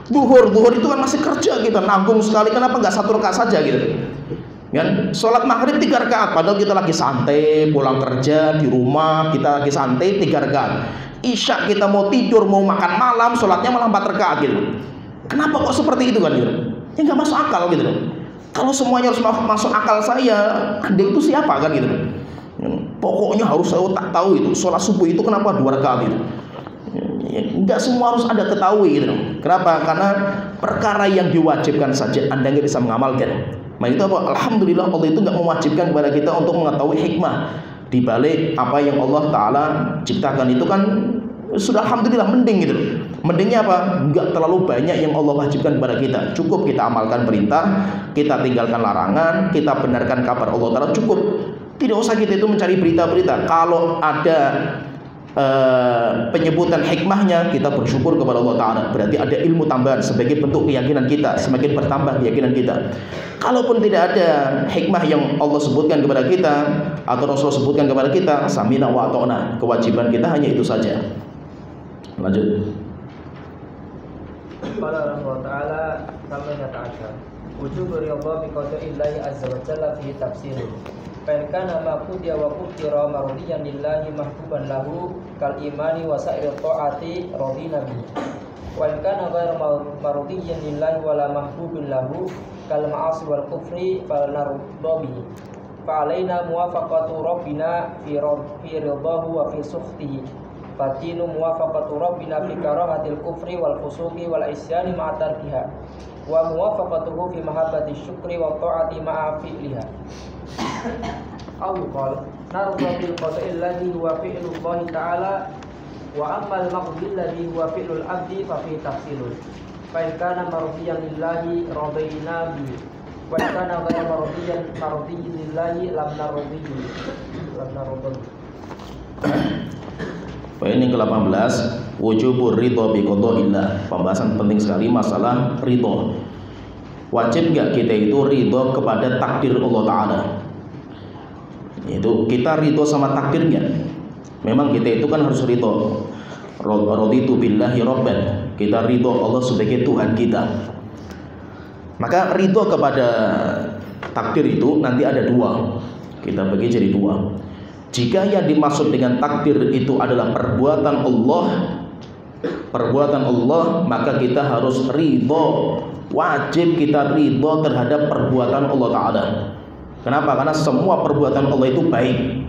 Duhur itu kan masih kerja kita, nanggung sekali. Kenapa nggak 1 rakaat saja gitu? Kan sholat maghrib 3 rakaat, padahal kita lagi santai, pulang kerja di rumah kita lagi santai 3 rakaat. Isya kita mau tidur, mau makan malam, sholatnya malah 4 rakaat gitu. Kenapa kok seperti itu kan gitu? Ya nggak masuk akal gitu. Kalau semuanya harus masuk akal saya, Anda itu siapa kan gitu? Pokoknya harus saya tak tahu itu sholat subuh itu kenapa 2 rakaat itu. Enggak semua harus Anda ketahui gitu. Kenapa? Karena perkara yang diwajibkan saja Anda nggak bisa mengamalkan. Nah itu apa? Alhamdulillah Allah itu nggak mewajibkan kepada kita untuk mengetahui hikmah di balik apa yang Allah Ta'ala ciptakan. Itu kan sudah alhamdulillah mending gitu. Mendingnya apa? Enggak terlalu banyak yang Allah wajibkan kepada kita. Cukup kita amalkan perintah, kita tinggalkan larangan, kita benarkan kabar Allah Ta'ala, cukup. Tidak usah kita itu mencari berita-berita. Kalau ada penyebutan hikmahnya, kita bersyukur kepada Allah Ta'ala. Berarti ada ilmu tambahan sebagai bentuk keyakinan kita, semakin bertambah keyakinan kita. Kalaupun tidak ada hikmah yang Allah sebutkan kepada kita atau Rasul sebutkan kepada kita, samina wa ata'na, kewajiban kita hanya itu saja. Lanjut. Qala Allah Ta'ala kama yata'asyar wujub ridha bi qada'illahi azza wa jalla fi tafsir. Fa kana ma qudiya wa qudira mardiyan lillahi mahbuban lahu kal imani wa sa'ir ta'ati radina bi. Wa kana ghairu mardiyan lillahi wa la mahbubin lahu kal ma'asi wal kufri fal narda bi. Fa alaina muwafaqatu rabbina fi ridahu wa fi sukhtihi. Fatinu muwafaqatu rabbina fi karahatil kufri wal fusuqi wal isyani ma'a tarkiha wa muwafaqatuhu fi mahabbati syukri wa ta'ati ma'a fi'liha. Aw yuqal narda bil qada'i alladhi huwa fi'lu Allah ta'ala wa amma al maqdi alladhi huwa fi'lu al abdi fa fi tafsilun. Fa in kana mardiyan lillahi radayna bi wa in kana ghayra mardiyan lillahi lam nardihi. Poin yang ke-18, wujubur ridho bi qadaillah. Pembahasan penting sekali masalah ridho. Wajib enggak kita itu ridho kepada takdir Allah Ta'ala? Itu kita ridho sama takdirnya. Memang kita itu kan harus ridho. Raditu billahi rabban. Kita ridho Allah sebagai Tuhan kita. Maka ridho kepada takdir itu nanti ada 2. Kita bagi jadi 2. Jika yang dimaksud dengan takdir itu adalah perbuatan Allah, maka kita harus ridho, wajib kita ridho terhadap perbuatan Allah Ta'ala. Kenapa? Karena semua perbuatan Allah itu baik.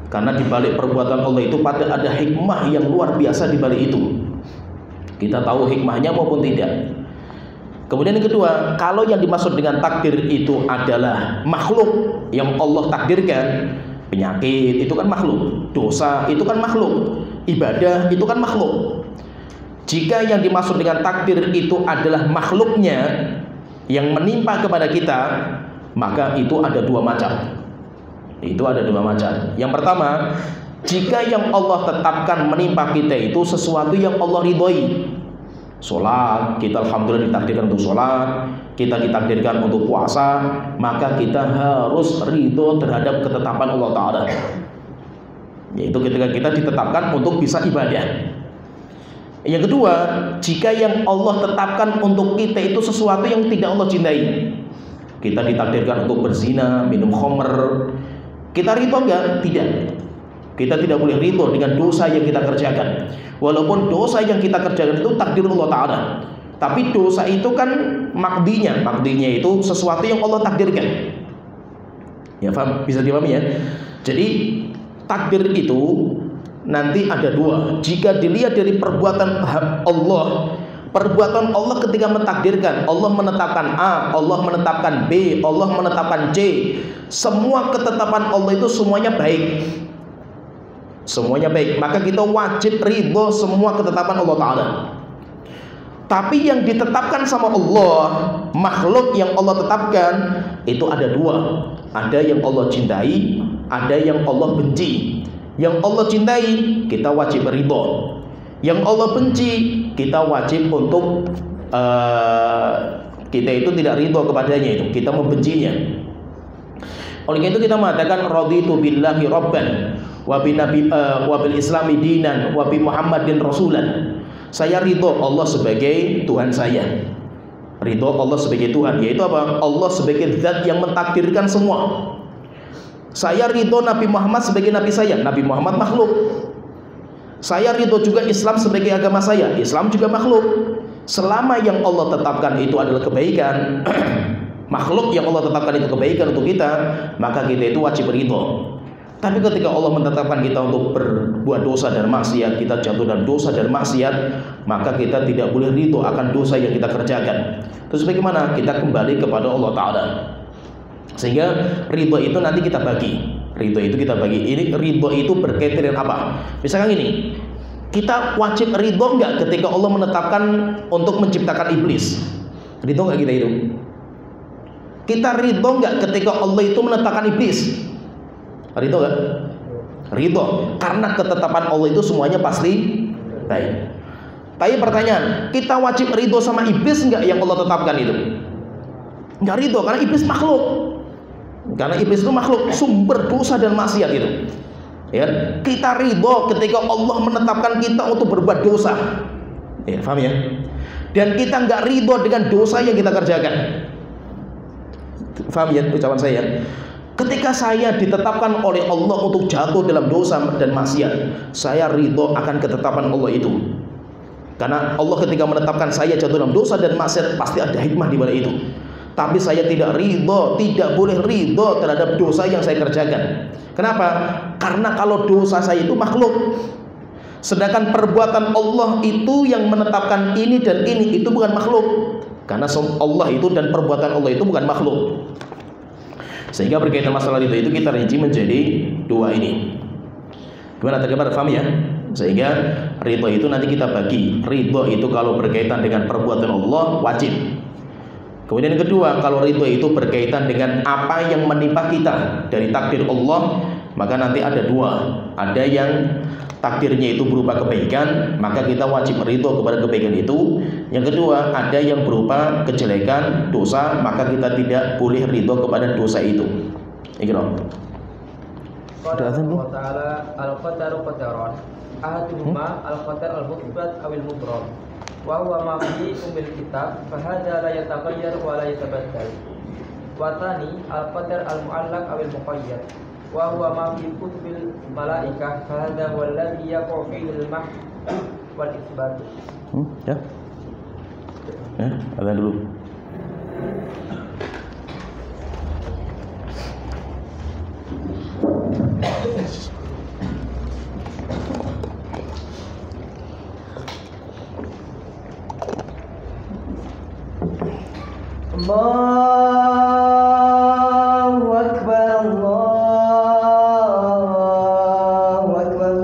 Karena di balik perbuatan Allah itu pada ada hikmah yang luar biasa di balik itu. Kita tahu hikmahnya maupun tidak. Kemudian yang kedua, kalau yang dimaksud dengan takdir itu adalah makhluk yang Allah takdirkan, penyakit itu kan makhluk, dosa itu kan makhluk, ibadah itu kan makhluk. Jika yang dimaksud dengan takdir itu adalah makhluknya yang menimpa kepada kita, maka itu ada 2 macam. Itu ada 2 macam. Yang pertama, jika yang Allah tetapkan menimpa kita itu sesuatu yang Allah ridhoi. Sholat, kita alhamdulillah ditakdirkan untuk sholat, kita ditakdirkan untuk puasa, maka kita harus ridho terhadap ketetapan Allah Ta'ala. Yaitu ketika kita ditetapkan untuk bisa ibadah. Yang kedua, jika yang Allah tetapkan untuk kita itu sesuatu yang tidak Allah cintai, kita ditakdirkan untuk berzina, minum khamr, kita ridho enggak? Tidak. Kita tidak boleh ridho dengan dosa yang kita kerjakan. Walaupun dosa yang kita kerjakan itu takdir Allah Ta'ala, tapi dosa itu kan makdinya itu sesuatu yang Allah takdirkan. Ya, paham? Bisa dipahami ya? Jadi takdir itu nanti ada 2. Jika dilihat dari perbuatan Allah ketika mentakdirkan, Allah menetapkan A, Allah menetapkan B, Allah menetapkan C. Semua ketetapan Allah itu semuanya baik. Semuanya baik, maka kita wajib ridho semua ketetapan Allah Ta'ala. Tapi yang ditetapkan sama Allah, makhluk yang Allah tetapkan, itu ada 2. Ada yang Allah cintai, ada yang Allah benci. Yang Allah cintai, kita wajib ridho. Yang Allah benci, kita wajib untuk kita itu tidak ridho kepadanya, itu kita membencinya. Oleh itu kita mengatakan raditu billahi rabban wa bil islami dinan wa bi Muhammadin rasulan. Saya ridho Allah sebagai Tuhan saya, Ridho Allah sebagai Tuhan, yaitu apa? Allah sebagai zat yang mentakdirkan semua. Saya ridho Nabi Muhammad sebagai Nabi saya. Nabi Muhammad makhluk. Saya ridho juga Islam sebagai agama saya. Islam juga makhluk. Selama yang Allah tetapkan itu adalah kebaikan, makhluk yang Allah tetapkan itu kebaikan untuk kita, maka kita itu wajib ridho. Tapi ketika Allah menetapkan kita untuk berbuat dosa dan maksiat, kita jatuh dalam dosa dan maksiat, maka kita tidak boleh ridho akan dosa yang kita kerjakan. Terus bagaimana? Kita kembali kepada Allah Ta'ala. Sehingga ridho itu nanti kita bagi. Ridho itu kita bagi. Ini ridho itu berkaitan dengan apa? Misalkan gini, kita wajib ridho nggak ketika Allah menetapkan untuk menciptakan iblis? Ridho nggak kita itu? Kita ridho nggak ketika Allah itu menetapkan iblis? Ridho nggak? Ridho, karena ketetapan Allah itu semuanya pasti baik. Tapi pertanyaan, kita wajib ridho sama iblis nggak yang Allah tetapkan itu? Nggak ridho, karena iblis makhluk. Karena iblis itu makhluk, sumber dosa dan maksiat itu. Ya, kita ridho ketika Allah menetapkan kita untuk berbuat dosa. Ya, paham ya? Dan kita nggak ridho dengan dosa yang kita kerjakan. Paham ya ucapan saya? Ketika saya ditetapkan oleh Allah untuk jatuh dalam dosa dan maksiat, saya ridho akan ketetapan Allah itu. Karena Allah ketika menetapkan saya jatuh dalam dosa dan maksiat, pasti ada hikmah di balik itu. Tapi saya tidak ridho, tidak boleh ridho terhadap dosa yang saya kerjakan. Kenapa? Karena kalau dosa saya itu makhluk, sedangkan perbuatan Allah itu yang menetapkan ini dan ini, itu bukan makhluk. Karena Allah itu dan perbuatan Allah itu bukan makhluk. Sehingga berkaitan masalah itu kita rinci menjadi dua ini. Gimana tergambar, paham ya? Sehingga ridho itu nanti kita bagi. Ridho itu kalau berkaitan dengan perbuatan Allah wajib. Kemudian yang kedua, kalau ridho itu berkaitan dengan apa yang menimpa kita dari takdir Allah, maka nanti ada dua. Ada yang takdirnya itu berupa kebaikan, maka kita wajib ridho kepada kebaikan itu. Yang kedua, ada yang berupa kejelekan, dosa, maka kita tidak boleh ridho kepada dosa itu. Iqra. Qala Allah Ta'ala al-qadaru qadaran ahaduhuma al-qadar al-muthbat awil mubram wa huwa ma fi umil kitab fa hadha la yataghayyar wa la yatabaddal wa thani al-qadar al-mu'allaq awil muqayyad wa huwa ma fi kutubil malaikah fa hadha huwa alladhi yaqa'u fihi al-mahd wal itsbat. Ya. Ada dulu. Allahu Akbar, Allahu Akbar,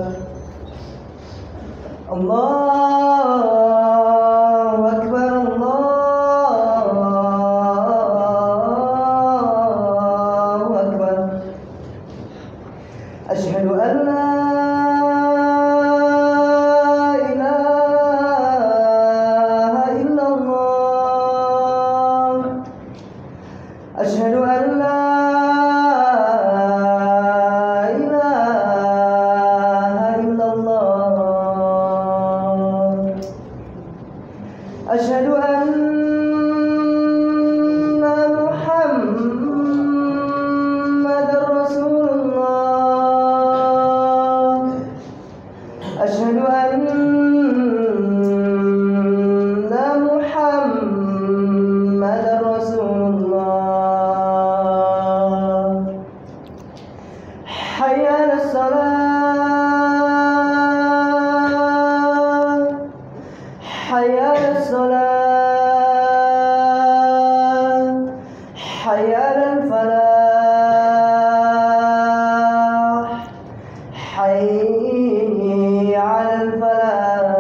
Allahu Akbar, Allahu Akbar. Asyhadu an la أشهد أن لا إله إلا الله أشهد أن محمدا رسول الله أشهد أن محمدا رسول الله حي على الصلاة حي على الصلاة حي على الفلاح حي على الفلاح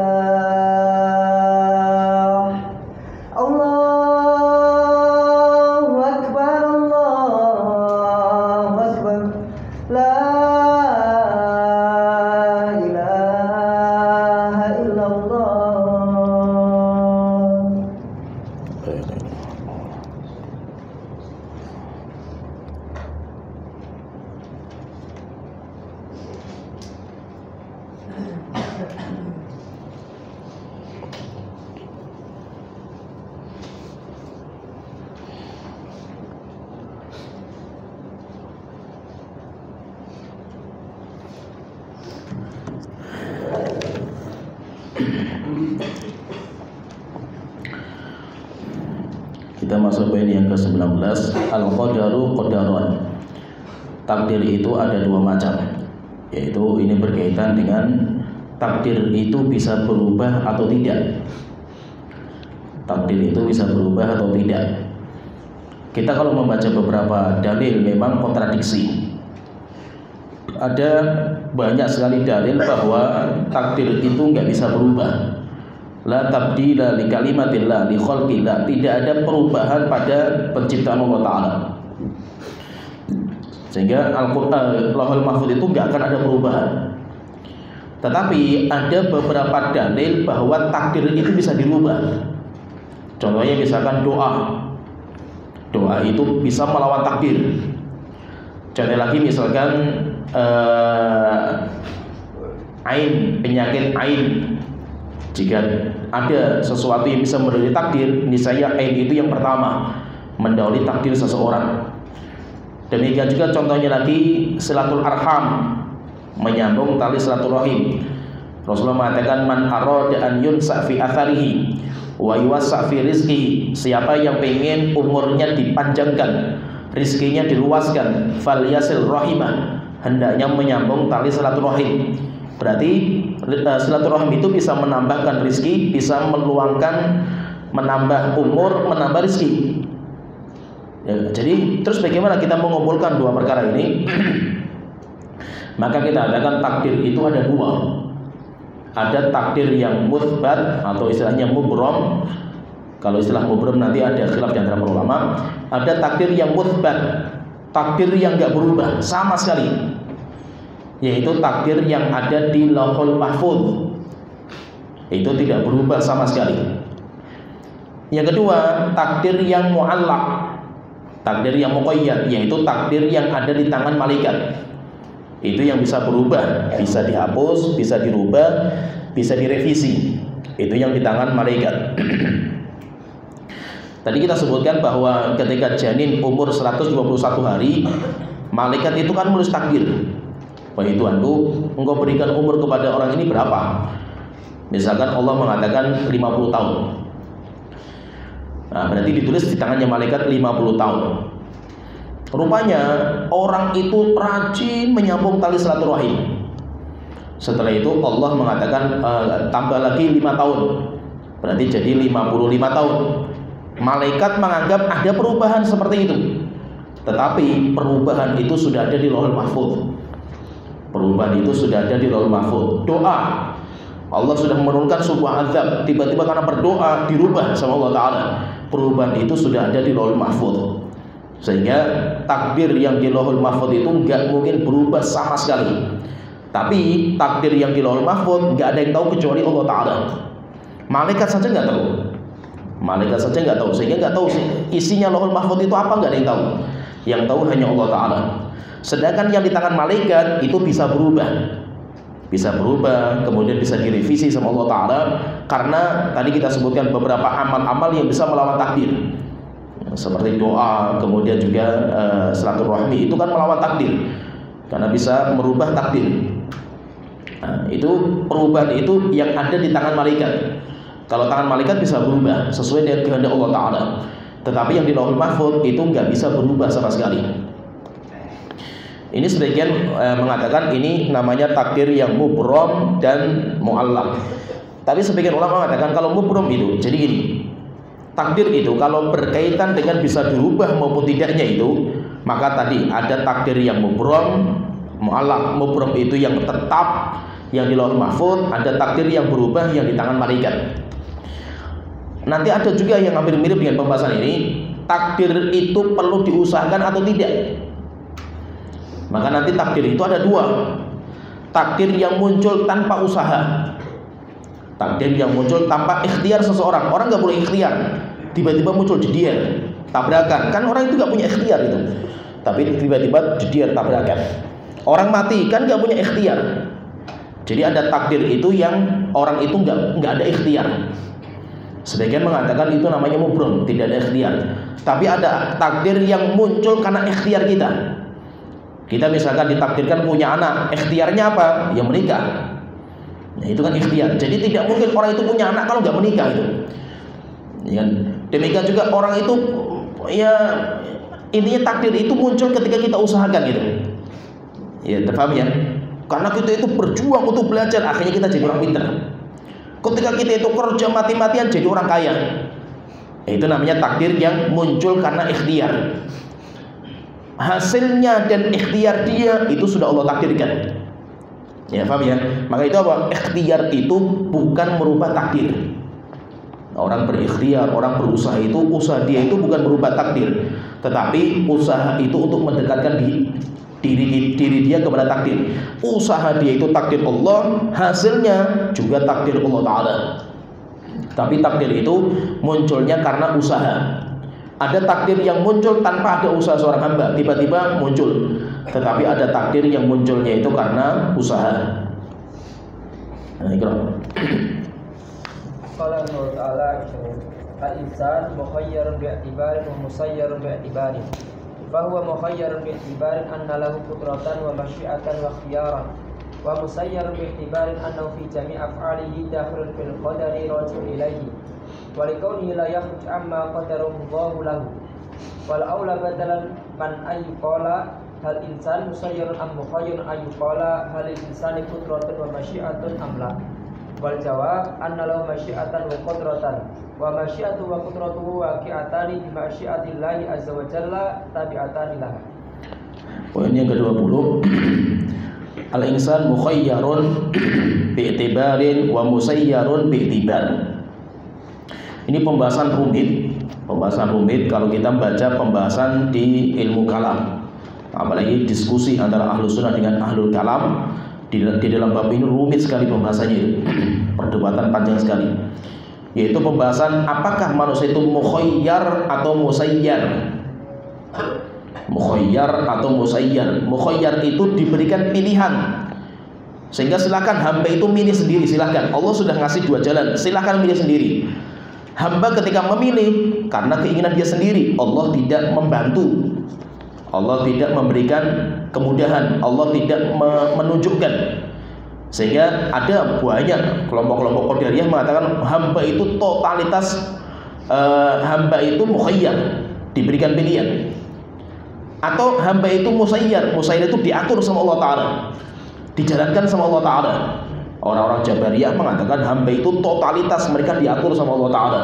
Kita masuk poin yang ke-19, al-qadaru qadaron. Takdir itu ada dua macam, yaitu ini berkaitan dengan takdir itu bisa berubah atau tidak. Takdir itu bisa berubah atau tidak. Kita kalau membaca beberapa dalil memang kontradiksi. Ada banyak sekali dalil bahwa takdir itu nggak bisa berubah. La tabdila li kalimatillah li khalqillah, tidak ada perubahan pada penciptaan Allah Ta'ala. Sehingga Al-Quran, Lauhul Mahfuz itu nggak akan ada perubahan. Tetapi ada beberapa dalil bahwa takdir itu bisa dirubah. Contohnya misalkan doa itu bisa melawan takdir. Contoh lagi misalkan penyakit ain. Jika ada sesuatu yang bisa mendahului takdir, niscaya ain itu yang pertama mendahului takdir seseorang. Demikian juga contohnya lagi silatul arham, menyambung tali silaturahim. Rasulullah mengatakan man arada an yunsa fi atharihi wa yuwassa fi rizqihi, siapa yang pengen umurnya dipanjangkan, rizkinya diluaskan, falyasil rahimah, hendaknya menyambung tali silaturahim. Berarti silaturahim itu bisa menambahkan rizki, bisa meluangkan, menambah umur, menambah rizki. Ya, jadi terus bagaimana kita mengumpulkan dua perkara ini? Maka kita katakan takdir itu ada dua. Ada takdir yang muthbat atau istilahnya mubrom. Kalau istilah mubrom nanti ada khilaf di antara para ulama. Ada takdir yang muthbat, takdir yang enggak berubah sama sekali, yaitu takdir yang ada di Lauhul Mahfuz. Itu tidak berubah sama sekali. Yang kedua, takdir yang mu'allaq, takdir yang muqayyad, yaitu takdir yang ada di tangan malaikat. Itu yang bisa berubah, bisa dihapus, bisa dirubah, bisa direvisi. Itu yang di tangan malaikat. Tadi kita sebutkan bahwa ketika janin umur 121 hari, malaikat itu kan menulis takdir. Wahai Tuhanku, engkau berikan umur kepada orang ini berapa? Misalkan Allah mengatakan 50 tahun. Nah, berarti ditulis di tangannya malaikat 50 tahun. Rupanya orang itu rajin menyambung tali silaturahim. Setelah itu Allah mengatakan tambah lagi 5 tahun. Berarti jadi 55 tahun. Malaikat menganggap ada perubahan seperti itu. Tetapi perubahan itu sudah ada di Lauhul Mahfuz. Perubahan itu sudah ada di Lauhul Mahfuz. Doa, Allah sudah menurunkan sebuah azab, tiba-tiba karena berdoa dirubah sama Allah Ta'ala. Perubahan itu sudah ada di Lauhul Mahfuz. Sehingga takdir yang di Lauhul Mahfuz itu nggak mungkin berubah sama sekali. Tapi takdir yang di Lauhul Mahfuz nggak ada yang tahu kecuali Allah Ta'ala. Malaikat saja nggak tahu. Malaikat saja nggak tahu, sehingga nggak tahu isinya Lauhul Mahfuz itu apa, nggak ada yang tahu. Yang tahu hanya Allah Ta'ala. Sedangkan yang di tangan malaikat itu bisa berubah, kemudian bisa direvisi sama Allah Ta'ala. Karena tadi kita sebutkan beberapa amal-amal yang bisa melawan takdir, seperti doa, kemudian juga silaturahmi, itu kan melawan takdir karena bisa merubah takdir. Nah, itu perubahan itu yang ada di tangan malaikat. Kalau tangan malaikat bisa berubah sesuai dengan kehendak Allah Ta'ala, tetapi yang di Lauhul Mahfuz itu nggak bisa berubah sama sekali. Ini sebagian mengatakan ini namanya takdir yang mubrom dan mu'allaq. Tapi sebagian ulama mengatakan kalau mubrom itu, jadi gini, takdir itu kalau berkaitan dengan bisa dirubah maupun tidaknya itu, maka tadi ada takdir yang mubrom, mu'allaq. Mubrom itu yang tetap, yang di Lauhul Mahfuz. Ada takdir yang berubah, yang di tangan malaikat. Nanti ada juga yang hampir mirip dengan pembahasan ini, takdir itu perlu diusahakan atau tidak. Maka nanti takdir itu ada dua. Takdir yang muncul tanpa usaha, takdir yang muncul tanpa ikhtiar seseorang. Orang nggak boleh ikhtiar, tiba-tiba muncul jedier, tabrakan. Kan orang itu nggak punya ikhtiar itu, tapi tiba-tiba jedier, tabrakan. Orang mati kan nggak punya ikhtiar. Jadi ada takdir itu yang orang itu nggak ada ikhtiar. Sebagian mengatakan itu namanya mubrom, tidak ada ikhtiar. Tapi ada takdir yang muncul karena ikhtiar kita. Kita misalkan ditakdirkan punya anak, ikhtiarnya apa? Ya menikah. Itu kan ikhtiar. Jadi tidak mungkin orang itu punya anak kalau nggak menikah itu. Ya. Demikian juga orang itu ya intinya takdir itu muncul ketika kita usahakan gitu. Ya, terpaham ya? Karena kita itu berjuang untuk belajar, akhirnya kita jadi orang pintar. Ketika kita itu kerja mati-matian jadi orang kaya. Itu namanya takdir yang muncul karena ikhtiar. Hasilnya dan ikhtiar dia itu sudah Allah takdirkan. Ya, paham ya? Maka itu apa? Ikhtiar itu bukan merubah takdir. Orang berikhtiar, orang berusaha itu, usaha dia itu bukan merubah takdir, tetapi usaha itu untuk mendekatkan diri dia kepada takdir. Usaha dia itu takdir Allah, hasilnya juga takdir Allah Ta'ala. Tapi takdir itu munculnya karena usaha. Ada takdir yang muncul tanpa ada usaha seorang hamba, tiba-tiba muncul. Tetapi ada takdir yang munculnya itu karena usaha. Nah, ikram. Qala Allah Ta'ala al-insan mukhayyarun bi'tibarin wa musayyarun bi'tibarin. Fahuwa mukhayyarun bi'tibarin anna lahu qudratan wa masyiatan wa ikhtiyaran. Wa musayyarun bi'tibarin annahu fi jami' af'alihi dakhilun fil qadari raji'un ilayhi. Wa likawnihi la yakhruj amma qadarahu Allahu lahu. Wal aula badalan man ayyqala hal insan musayyarun am mukhayyarun ayyqala hal insani qudratun wa masyiatun am la. Wal jawab anna lahu masyiatan wa qudratan wa masyiatu wa qudratuhu waqi'atani bi masyiatillahi azza wa jalla tabi'atani laha. Poin yang ke-20, al-insan mukhayyarun bi'tibarin wa musayyarun bi'tibar. Ini pembahasan rumit kalau kita baca pembahasan di ilmu kalam, apalagi diskusi antara ahlu sunnah dengan ahlul kalam. Di dalam bab ini rumit sekali pembahasannya, perdebatan panjang sekali. Yaitu pembahasan apakah manusia itu mukhayyar atau musayyar. Mukhayyar atau musayyar. Mukhayyar itu diberikan pilihan, sehingga silakan hamba itu milih sendiri. Silakan, Allah sudah ngasih dua jalan, silakan milih sendiri. Hamba ketika memilih karena keinginan dia sendiri, Allah tidak membantu, Allah tidak memberikan kemudahan, Allah tidak menunjukkan. Sehingga ada banyak kelompok-kelompok qadariyah mengatakan hamba itu totalitas, hamba itu mukhayyar, diberikan pilihan. Atau hamba itu musayyar, musayyar itu diatur sama Allah Ta'ala, dijalankan sama Allah Ta'ala. Orang-orang Jabariyah mengatakan hamba itu totalitas, mereka diatur sama Allah Ta'ala.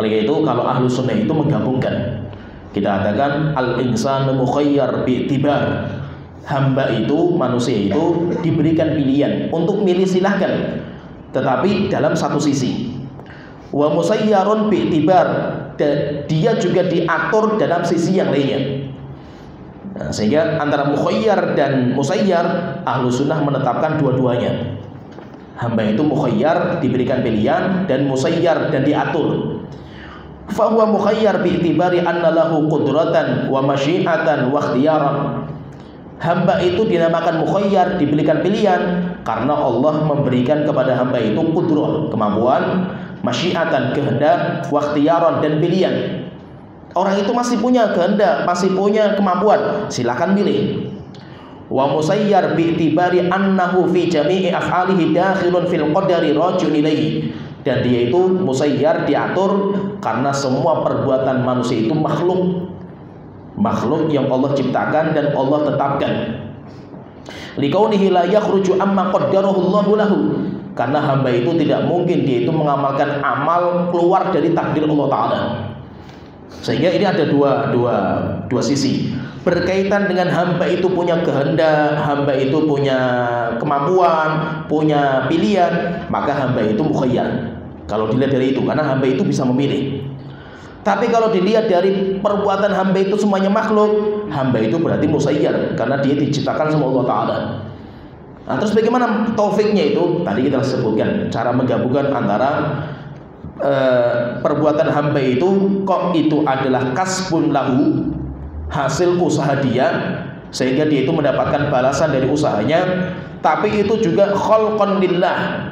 Oleh itu kalau ahlu sunnah itu menggabungkan, kita katakan al-insan mukhayyar bi'tibar. Hamba itu, manusia itu diberikan pilihan untuk milih, silahkan, tetapi dalam satu sisi. Wa musayyarun bi'tibar, dia juga diatur dalam sisi yang lainnya. Nah, sehingga antara mukhayyar dan musayyar, ahlu sunnah menetapkan dua-duanya. Hamba itu mukhayyar, diberikan pilihan, dan musayyar, dan diatur. Fahuwa mukhayyar bi'tibari anna lahu qudratan wa masyiatan wa ikhtiyaran. Hamba itu dinamakan mukhayyar, diberikan pilihan, karena Allah memberikan kepada hamba itu qudrah, kemampuan, masyiatan, kehendak, wa ikhtiyaran, dan pilihan. Orang itu masih punya kehendak, masih punya kemampuan, silakan pilih. Wa musayyar bi'tibari annahu fi jami'i af'alihi dakhilun fil qadari raji'un ilaihi. Dan dia itu musayyar, diatur, karena semua perbuatan manusia itu makhluk yang Allah ciptakan dan Allah tetapkan. Likaunihi la yakhruju amma qaddarahu Allahu lahu. Karena hamba itu tidak mungkin dia itu mengamalkan amal keluar dari takdir Allah Ta'ala. Sehingga ini ada dua sisi. Berkaitan dengan hamba itu punya kehendak, hamba itu punya kemampuan, punya pilihan, maka hamba itu mukhayyar. Kalau dilihat dari itu, karena hamba itu bisa memilih. Tapi kalau dilihat dari perbuatan hamba itu semuanya makhluk, hamba itu berarti musayyar, karena dia diciptakan sama Allah Ta'ala. Nah, terus bagaimana taufiknya itu? Tadi kita sebutkan cara menggabungkan antara perbuatan hamba itu, kok itu adalah kasbun lahu, hasil usaha dia, sehingga dia itu mendapatkan balasan dari usahanya. Tapi itu juga khalqan lillah,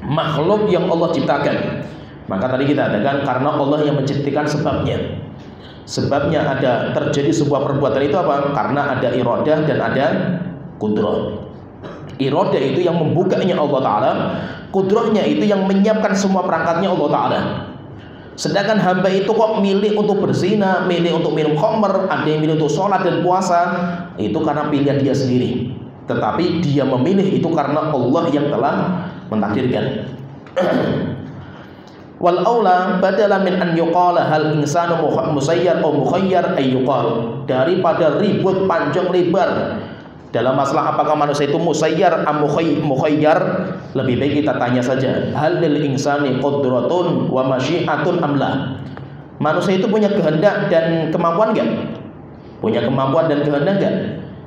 makhluk yang Allah ciptakan. Maka tadi kita katakan karena Allah yang menciptakan sebabnya. Sebabnya ada terjadi sebuah perbuatan itu apa? Karena ada iradah dan ada qudrah. Iradah itu yang membukanya Allah Ta'ala, kudrahnya itu yang menyiapkan semua perangkatnya Allah Ta'ala. Sedangkan hamba itu kok milih untuk berzina, milih untuk minum khamr, ada yang milih untuk sholat dan puasa, itu karena pilihan dia sendiri. Tetapi dia memilih itu karena Allah yang telah mentakdirkan. Wal aula badala min an yuqala hal insanu musayyar atau mukhayyar ay yuqal, daripada ribut panjang lebar dalam masalah apakah manusia itu musayyar am mukhayyar, lebih baik kita tanya saja, hal lil insani qudratun wa masyiatun amla. Manusia itu punya kehendak dan kemampuan enggak? Punya kemampuan dan kehendak enggak?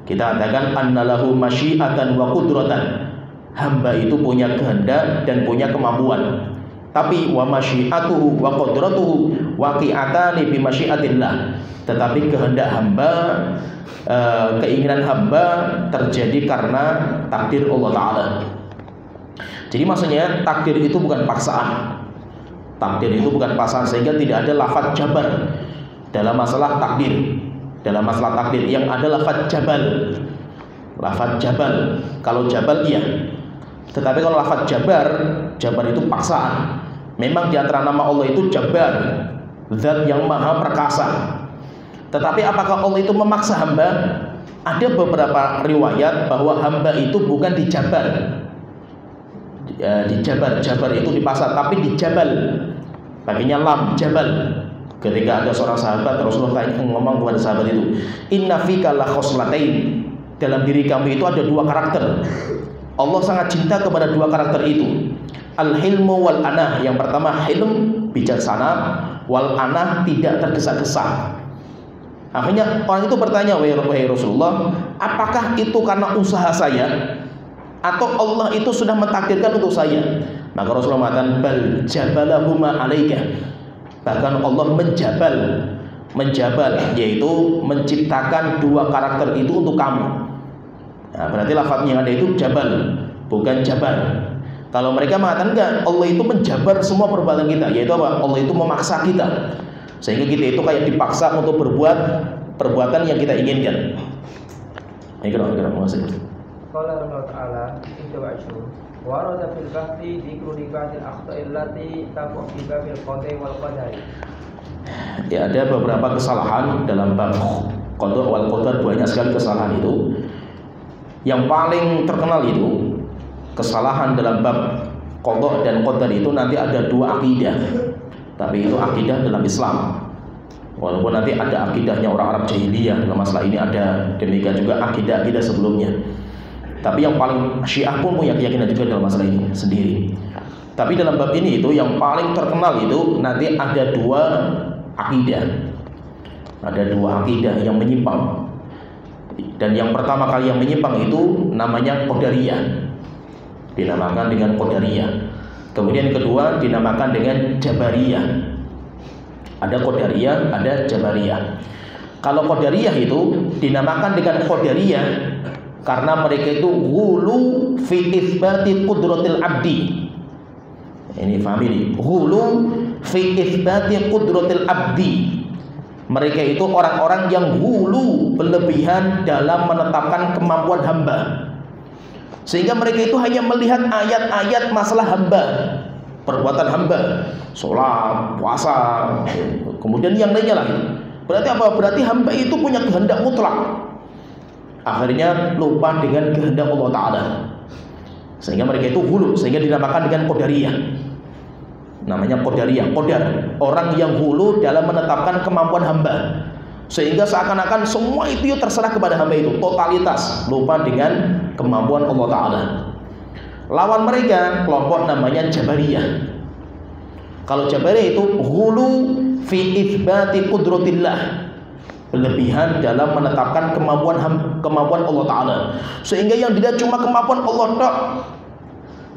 Kita katakan annalahu masyiatan wa qudratan. Hamba itu punya kehendak dan punya kemampuan. Tapi wa masyiatuhu wa qudratuhu waqi'atani bi masyiatillah. Tetapi kehendak hamba, keinginan hamba terjadi karena takdir Allah Ta'ala. Jadi maksudnya takdir itu bukan paksaan. Takdir itu bukan paksaan, sehingga tidak ada lafaz jabar dalam masalah takdir. Dalam masalah takdir yang ada lafaz jabal. Lafaz jabal, kalau jabal iya. Tetapi kalau lafaz jabar, jabar itu paksaan. Memang di antara nama Allah itu Jabbar, zat yang maha perkasa. Tetapi apakah Allah itu memaksa hamba? Ada beberapa riwayat bahwa hamba itu bukan dijabar. Dijabar, jabar itu dipaksa, tapi dijabal. Pakainya lam, jabal. Ketika ada seorang sahabat, Rasulullah ngomong kepada sahabat itu, inna fika la khoslatain, dalam diri kamu itu ada dua karakter. Allah sangat cinta kepada dua karakter itu, al-hilmu wal anah. Yang pertama hilm, bijaksana, wal anah, tidak tergesa-gesa. Akhirnya orang itu bertanya, wahai Rasulullah, apakah itu karena usaha saya atau Allah itu sudah mentakdirkan untuk saya? Maka Rasulullah mengatakan, bal jabalahuma alaika. Bahkan Allah menjabal, yaitu menciptakan dua karakter itu untuk kamu. Nah, berarti lafadznya yang ada itu jabal, bukan jabar. Kalau mereka mengatakan enggak, Allah itu menjabar semua perbuatan kita, yaitu apa? Allah itu memaksa kita, sehingga kita itu kayak dipaksa untuk berbuat perbuatan yang kita inginkan. Ini kira-kira maksudnya. Qala Allah Ta'ala inna wa'ashu warada fil kahfi dzikru dikatil akhta'il lati taqwa fi babil qada'i wal qadari. Ya, ada beberapa kesalahan dalam bab qada wal qadar, banyak sekali kesalahan itu. Yang paling terkenal itu kesalahan dalam bab qada dan qadar itu nanti ada dua akidah. Tapi itu akidah dalam Islam. Walaupun nanti ada akidahnya orang Arab jahiliyah dalam masalah ini, ada demikian juga akidah-akidah sebelumnya. Tapi yang paling Syiah pun punya keyakinan juga dalam masalah ini sendiri. Tapi dalam bab ini itu yang paling terkenal itu nanti ada dua akidah. Ada dua akidah yang menyimpang. Dan yang pertama kali yang menyimpang itu namanya Qadariyah, dinamakan dengan Qadariyah. Kemudian kedua dinamakan dengan Jabariyah. Ada Qadariyah, ada Jabariyah. Kalau Qadariyah itu dinamakan dengan Qadariyah karena mereka itu ghulu fi itsbati qudratil abdi. Ini paham ini? Ghulu fi itsbati qudratil abdi. Mereka itu orang-orang yang hulu, berlebihan dalam menetapkan kemampuan hamba, sehingga mereka itu hanya melihat ayat-ayat masalah hamba, perbuatan hamba, sholat, puasa, kemudian yang lainnya lah. Berarti apa? Berarti hamba itu punya kehendak mutlak. Akhirnya lupa dengan kehendak Allah Ta'ala, sehingga mereka itu hulu, sehingga dinamakan dengan Qadariyah. Namanya Qadariyah, Qadar, orang yang hulu dalam menetapkan kemampuan hamba, sehingga seakan-akan semua itu terserah kepada hamba itu, totalitas, lupa dengan kemampuan Allah Ta'ala. Lawan mereka kelompok namanya Jabariyah. Kalau Jabariyah itu hulu fi itsbati qudratillah, berlebihan dalam menetapkan kemampuan Allah Ta'ala, sehingga yang dilihat cuma kemampuan Allah tok,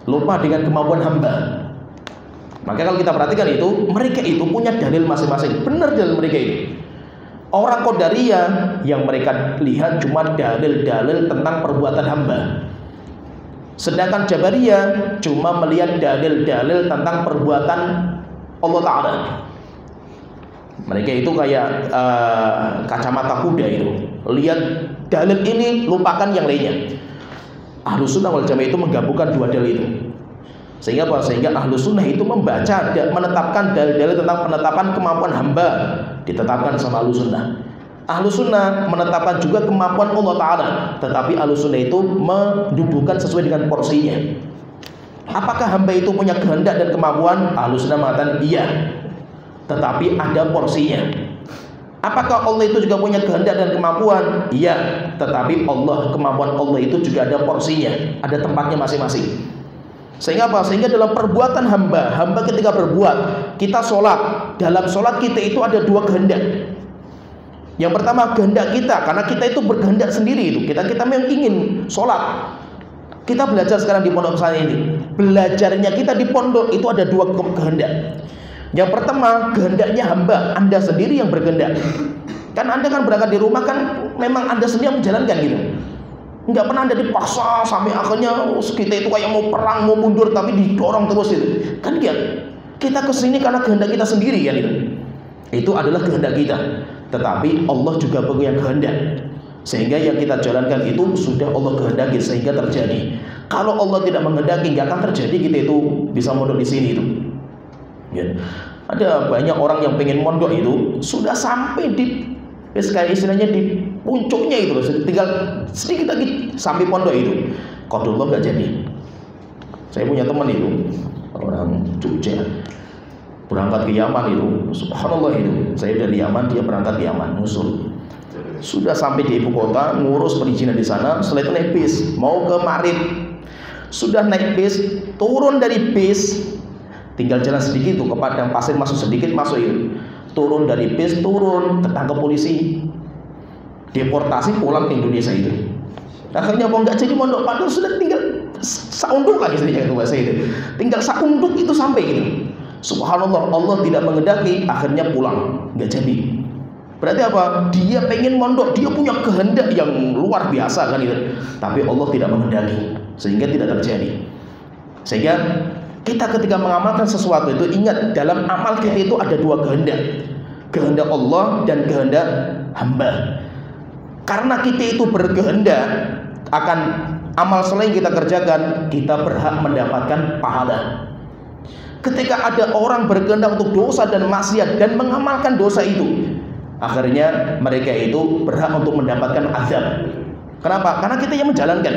lupa dengan kemampuan hamba. Maka kalau kita perhatikan itu, mereka itu punya dalil masing-masing. Benar dalil mereka itu. Orang Qadariyah yang mereka lihat cuma dalil-dalil tentang perbuatan hamba. Sedangkan Jabariyah cuma melihat dalil-dalil tentang perbuatan Allah Ta'ala. Mereka itu kayak kacamata kuda itu. Lihat dalil ini, lupakan yang lainnya. Ahlus Sunnah wal Jamaah itu menggabungkan dua dalil itu. Sehingga apa? Sehingga Ahlus Sunnah itu membaca dan menetapkan dalil-dalil tentang penetapan kemampuan hamba ditetapkan sama Ahlus Sunnah. Ahlus Sunnah menetapkan juga kemampuan Allah Ta'ala, tetapi Ahlus Sunnah itu mendudukan sesuai dengan porsinya. Apakah hamba itu punya kehendak dan kemampuan? Ahlus Sunnah mengatakan iya, tetapi ada porsinya. Apakah Allah itu juga punya kehendak dan kemampuan? Iya, tetapi kemampuan Allah itu juga ada porsinya, ada tempatnya masing-masing. Sehingga apa? Sehingga dalam perbuatan hamba ketika berbuat, kita sholat, dalam sholat kita itu ada dua kehendak. Yang pertama kehendak kita, karena kita itu berkehendak sendiri itu. Kita memang ingin sholat. Kita belajar sekarang di pondok pesantren ini. Belajarnya kita di pondok itu ada dua kehendak. Yang pertama kehendaknya hamba, Anda sendiri yang berkehendak. Kan Anda kan berangkat di rumah kan memang Anda sendiri yang menjalankan gitu. Enggak pernah Anda dipaksa sampai akhirnya kita itu kayak mau perang, mau mundur tapi didorong terus itu. Kan enggak. Kita kesini karena kehendak kita sendiri kan itu. Itu adalah kehendak kita. Tetapi Allah juga punya kehendak. Sehingga yang kita jalankan itu sudah Allah kehendaki sehingga terjadi. Kalau Allah tidak menghendaki enggak akan terjadi kita itu bisa mondok di sini itu. Ya. Ada banyak orang yang pengen mondok itu sudah sampai di istilahnya di puncuknya itu, tinggal sedikit lagi sampai pondok itu. Qadarullah nggak jadi. Saya punya teman itu orang Jogja berangkat ke Yaman itu, subhanallah itu. Saya dari Yaman, dia berangkat ke Yaman, nyusul. Sudah sampai di ibu kota, ngurus perizinan di sana. Setelah itu naik bis, mau ke Marib. Sudah naik bis, turun dari bis. Tinggal jalan sedikit tuh ke padang pasir, masuk sedikit masuk itu. Turun dari bis, ketangkep polisi, deportasi pulang ke Indonesia itu. Akhirnya mau nggak jadi mondok, padahal sudah tinggal saunduk lagi saja itu bahasa itu. Tinggal saunduk itu sampai gitu. Subhanallah, Allah tidak menghendaki, akhirnya pulang, nggak jadi. Berarti apa? Dia pengen mondok, dia punya kehendak yang luar biasa kan itu. Tapi Allah tidak menghendaki, sehingga tidak terjadi. Sehingga kita ketika mengamalkan sesuatu itu ingat, dalam amal kita itu ada dua kehendak. Kehendak Allah dan kehendak hamba. Karena kita itu berkehendak akan amal selain kita kerjakan, kita berhak mendapatkan pahala. Ketika ada orang berkehendak untuk dosa dan maksiat dan mengamalkan dosa itu, akhirnya mereka itu berhak untuk mendapatkan azab. Kenapa? Karena kita yang menjalankan.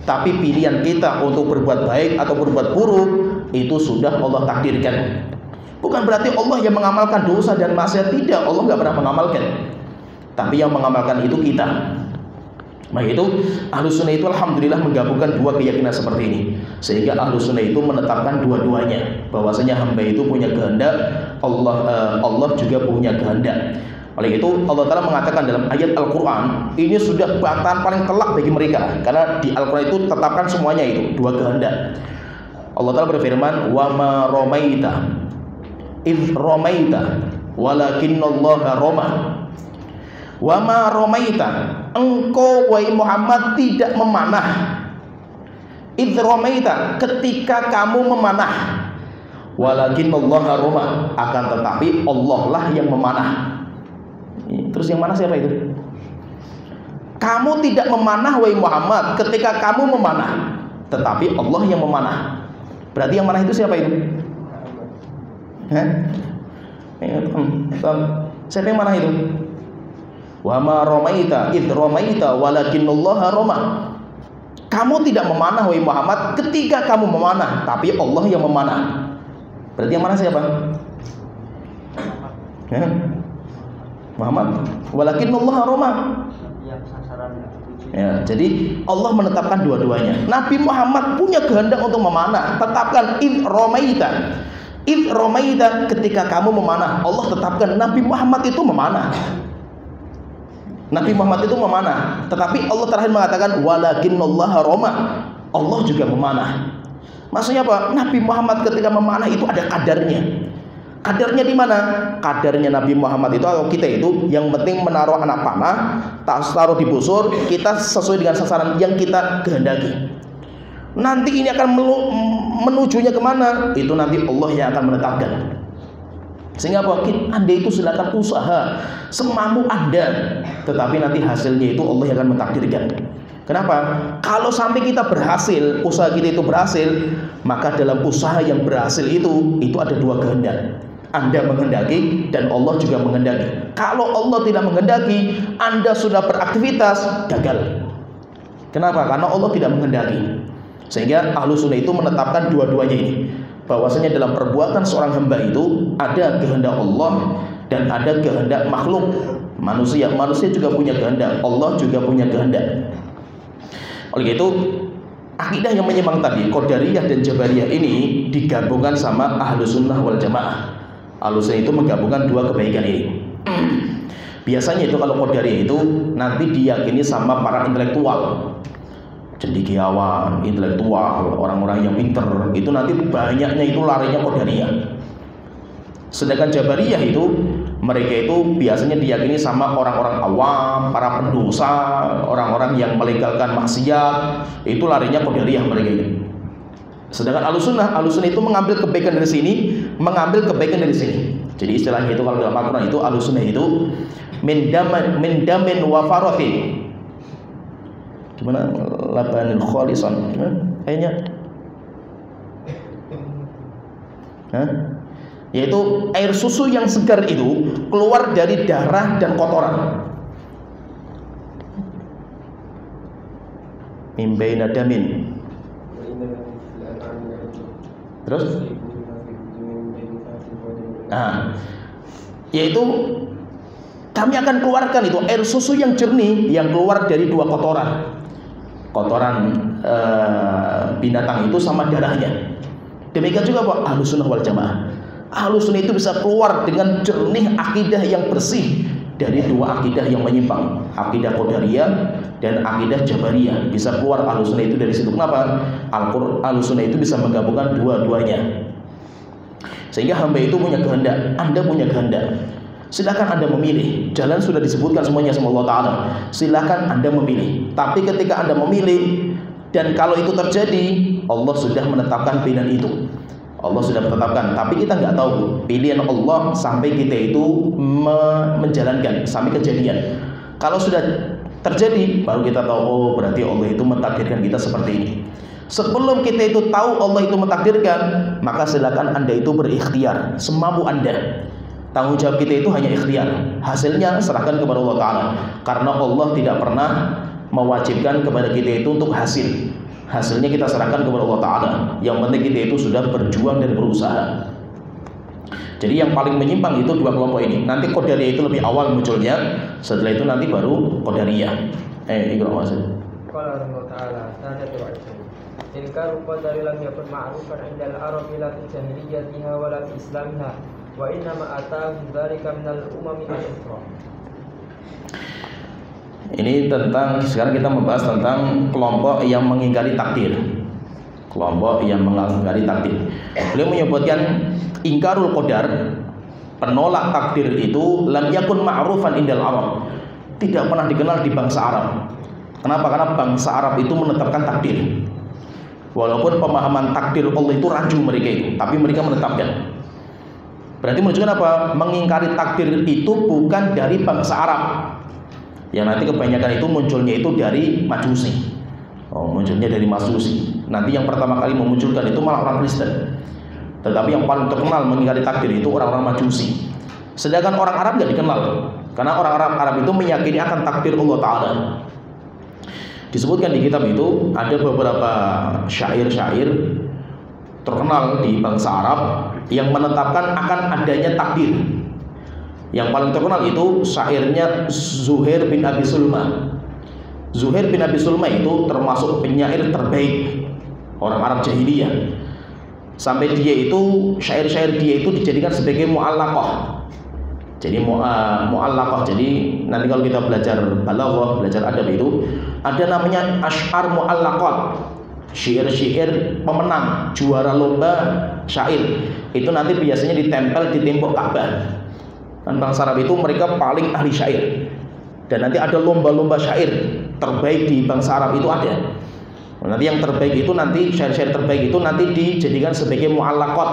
Tapi pilihan kita untuk berbuat baik atau berbuat buruk itu sudah Allah takdirkan. Bukan berarti Allah yang mengamalkan dosa dan maksiat, tidak. Allah nggak pernah mengamalkan. Tapi yang mengamalkan itu kita. Nah itu Ahlus Sunnah itu alhamdulillah menggabungkan dua keyakinan seperti ini. Sehingga Ahlus Sunnah itu menetapkan dua-duanya, bahwasanya hamba itu punya kehendak, Allah juga punya kehendak. Oleh itu Allah Ta'ala mengatakan dalam ayat Al-Quran, ini sudah bantahan paling telak bagi mereka, karena di Al-Quran itu tetapkan semuanya itu dua kehendak. Allah Ta'ala berfirman, wa ma romaita idh romaita walakinnallaha roma. Wa ma romaita, engkau wahai Muhammad tidak memanah. Idh romaita, ketika kamu memanah. Walakinnallaha roma, akan tetapi Allah lah yang memanah. Terus yang mana siapa itu? Kamu tidak memanah wahai Muhammad ketika kamu memanah, tetapi Allah yang memanah. Berarti yang mana itu siapa itu? Siapa yang mana itu? Wa ma romaita id romaita walakinnallaha roma. Kamu tidak memanah wahai Muhammad ketika kamu memanah, tapi Allah yang memanah. Berarti yang mana siapa? Muhammad. Walakinnallaha roma. Ya, jadi Allah menetapkan dua-duanya. Nabi Muhammad punya kehendak untuk memanah, tetapkan id romaita. Id romaita, ketika kamu memanah. Allah tetapkan Nabi Muhammad itu memanah. Nabi Muhammad itu memanah, tetapi Allah terakhir mengatakan walakinnallaha roma. Allah juga memanah. Maksudnya apa? Nabi Muhammad ketika memanah itu ada kadarnya. Kadarnya di mana? Kadarnya Nabi Muhammad itu atau kita itu yang penting menaruh anak panah, taruh di busur, kita sesuai dengan sasaran yang kita kehendaki. Nanti ini akan menujunya kemana? Itu nanti Allah yang akan menetapkan. Sehingga apa? Anda itu silakan usaha semampu Anda, tetapi nanti hasilnya itu Allah yang akan mentakdirkan. Kenapa? Kalau sampai kita berhasil, usaha kita itu berhasil, maka dalam usaha yang berhasil itu ada dua kehendak. Anda menghendaki dan Allah juga menghendaki. Kalau Allah tidak menghendaki, Anda sudah beraktivitas, gagal. Kenapa? Karena Allah tidak menghendaki. Sehingga Ahlussunnah itu menetapkan dua-duanya ini, bahwasanya dalam perbuatan seorang hamba itu ada kehendak Allah dan ada kehendak makhluk. Manusia juga punya kehendak, Allah juga punya kehendak. Oleh itu, akidah yang menyimpang tadi, Qadariyah dan Jabariyah ini digabungkan sama Ahlussunnah wal Jamaah. Ahlussunnah itu menggabungkan dua kebaikan ini. Biasanya itu kalau Qadariyah itu nanti diyakini sama para intelektual, cendekiawan, intelektual, orang-orang yang pinter, itu nanti banyaknya itu larinya Qadariyah. Sedangkan Jabariyah itu mereka itu biasanya diyakini sama orang-orang awam, para pendosa, orang-orang yang melegalkan maksiat, itu larinya Qadariyah mereka itu. Sedangkan Ahlussunnah itu mengambil kebaikan dari sini, mengambil kebaikan dari sini. Jadi istilahnya itu kalau dalam Al-Quran itu Ahlussunnah itu min damin wa farathin. Gimana? Labanil khalisan. Gimana? Kayaknya. Yaitu air susu yang segar itu keluar dari darah dan kotoran. Min baina damin. Terus? Yaitu kami akan keluarkan itu air susu yang jernih yang keluar dari dua kotoran binatang itu sama darahnya. Demikian juga Pak Ahlussunnah wal Jamaah. Ahlussunnah itu bisa keluar dengan jernih akidah yang bersih dari dua akidah yang menyimpang, akidah Qadariyah dan akidah Jabariyah. Bisa keluar Ahlussunnah itu dari situ. Kenapa? Ahlussunnah itu bisa menggabungkan dua-duanya. Sehingga hamba itu punya kehendak, Anda punya kehendak. Silakan Anda memilih. Jalan sudah disebutkan semuanya sama Allah Ta'ala. Silakan Anda memilih. Tapi ketika Anda memilih, dan kalau itu terjadi, Allah sudah menetapkan pilihan itu. Allah sudah menetapkan. Tapi kita nggak tahu pilihan Allah sampai kita itu menjalankan, sampai kejadian. Kalau sudah terjadi, baru kita tahu, oh berarti Allah itu mentakdirkan kita seperti ini. Sebelum kita itu tahu Allah itu mentakdirkan, maka silakan Anda itu berikhtiar semampu Anda. Tanggung jawab kita itu hanya ikhtiar. Hasilnya serahkan kepada Allah Ta'ala. Karena Allah tidak pernah mewajibkan kepada kita itu untuk hasil. Hasilnya kita serahkan kepada Allah Ta'ala. Yang penting kita itu sudah berjuang dan berusaha. Jadi yang paling menyimpang itu dua kelompok ini. Nanti Qadariyah itu lebih awal munculnya. Setelah itu nanti baru Qadariyah. Ikut maksud. Qala Allah Ta'ala sadatu wa'idun Inkaru qadari lam yakun ma'rufan indal Arabi la fi jahiliyatiha wa la fi islamiha wa innama atahum dzalika minal umami al-ukhra. Ini tentang, sekarang kita membahas tentang kelompok yang mengingkari takdir. Kelompok yang mengingkari takdir. Beliau menyebutkan ingkarul qadar, penolak takdir itu lam yakun ma'rufan indal Arab, tidak pernah dikenal di bangsa Arab. Kenapa? Karena bangsa Arab itu menetapkan takdir. Walaupun pemahaman takdir Allah itu rancu mereka itu, tapi mereka menetapkan. Berarti menunjukkan apa? Mengingkari takdir itu bukan dari bangsa Arab. Yang nanti kebanyakan itu munculnya itu dari Majusi. Munculnya dari Majusi. Nanti yang pertama kali memunculkan itu malah orang Kristen. Tetapi yang paling terkenal mengingkari takdir itu orang-orang Majusi. Sedangkan orang Arab nggak dikenal, karena orang Arab itu meyakini akan takdir Allah Ta'ala. Disebutkan di kitab itu ada beberapa syair-syair terkenal di bangsa Arab yang menetapkan akan adanya takdir. Yang paling terkenal itu syairnya Zuhair bin Abi Sulma. Zuhair bin Abi Sulma itu termasuk penyair terbaik orang Arab jahiliyah. Sampai dia itu, syair-syair dia itu dijadikan sebagai mu'allaqah. Jadi mu'allaqah. Jadi nanti kalau kita belajar balaghah, belajar adab itu ada namanya asy'ar mu'allaqat. Syair-syair pemenang, juara lomba syair. Itu nanti biasanya ditempel di tembok Ka'bah. Dan bangsa Arab itu mereka paling ahli syair. Dan nanti ada lomba-lomba syair terbaik di bangsa Arab itu ada. Nanti yang terbaik itu nanti syair-syair terbaik itu nanti dijadikan sebagai mu'allaqat.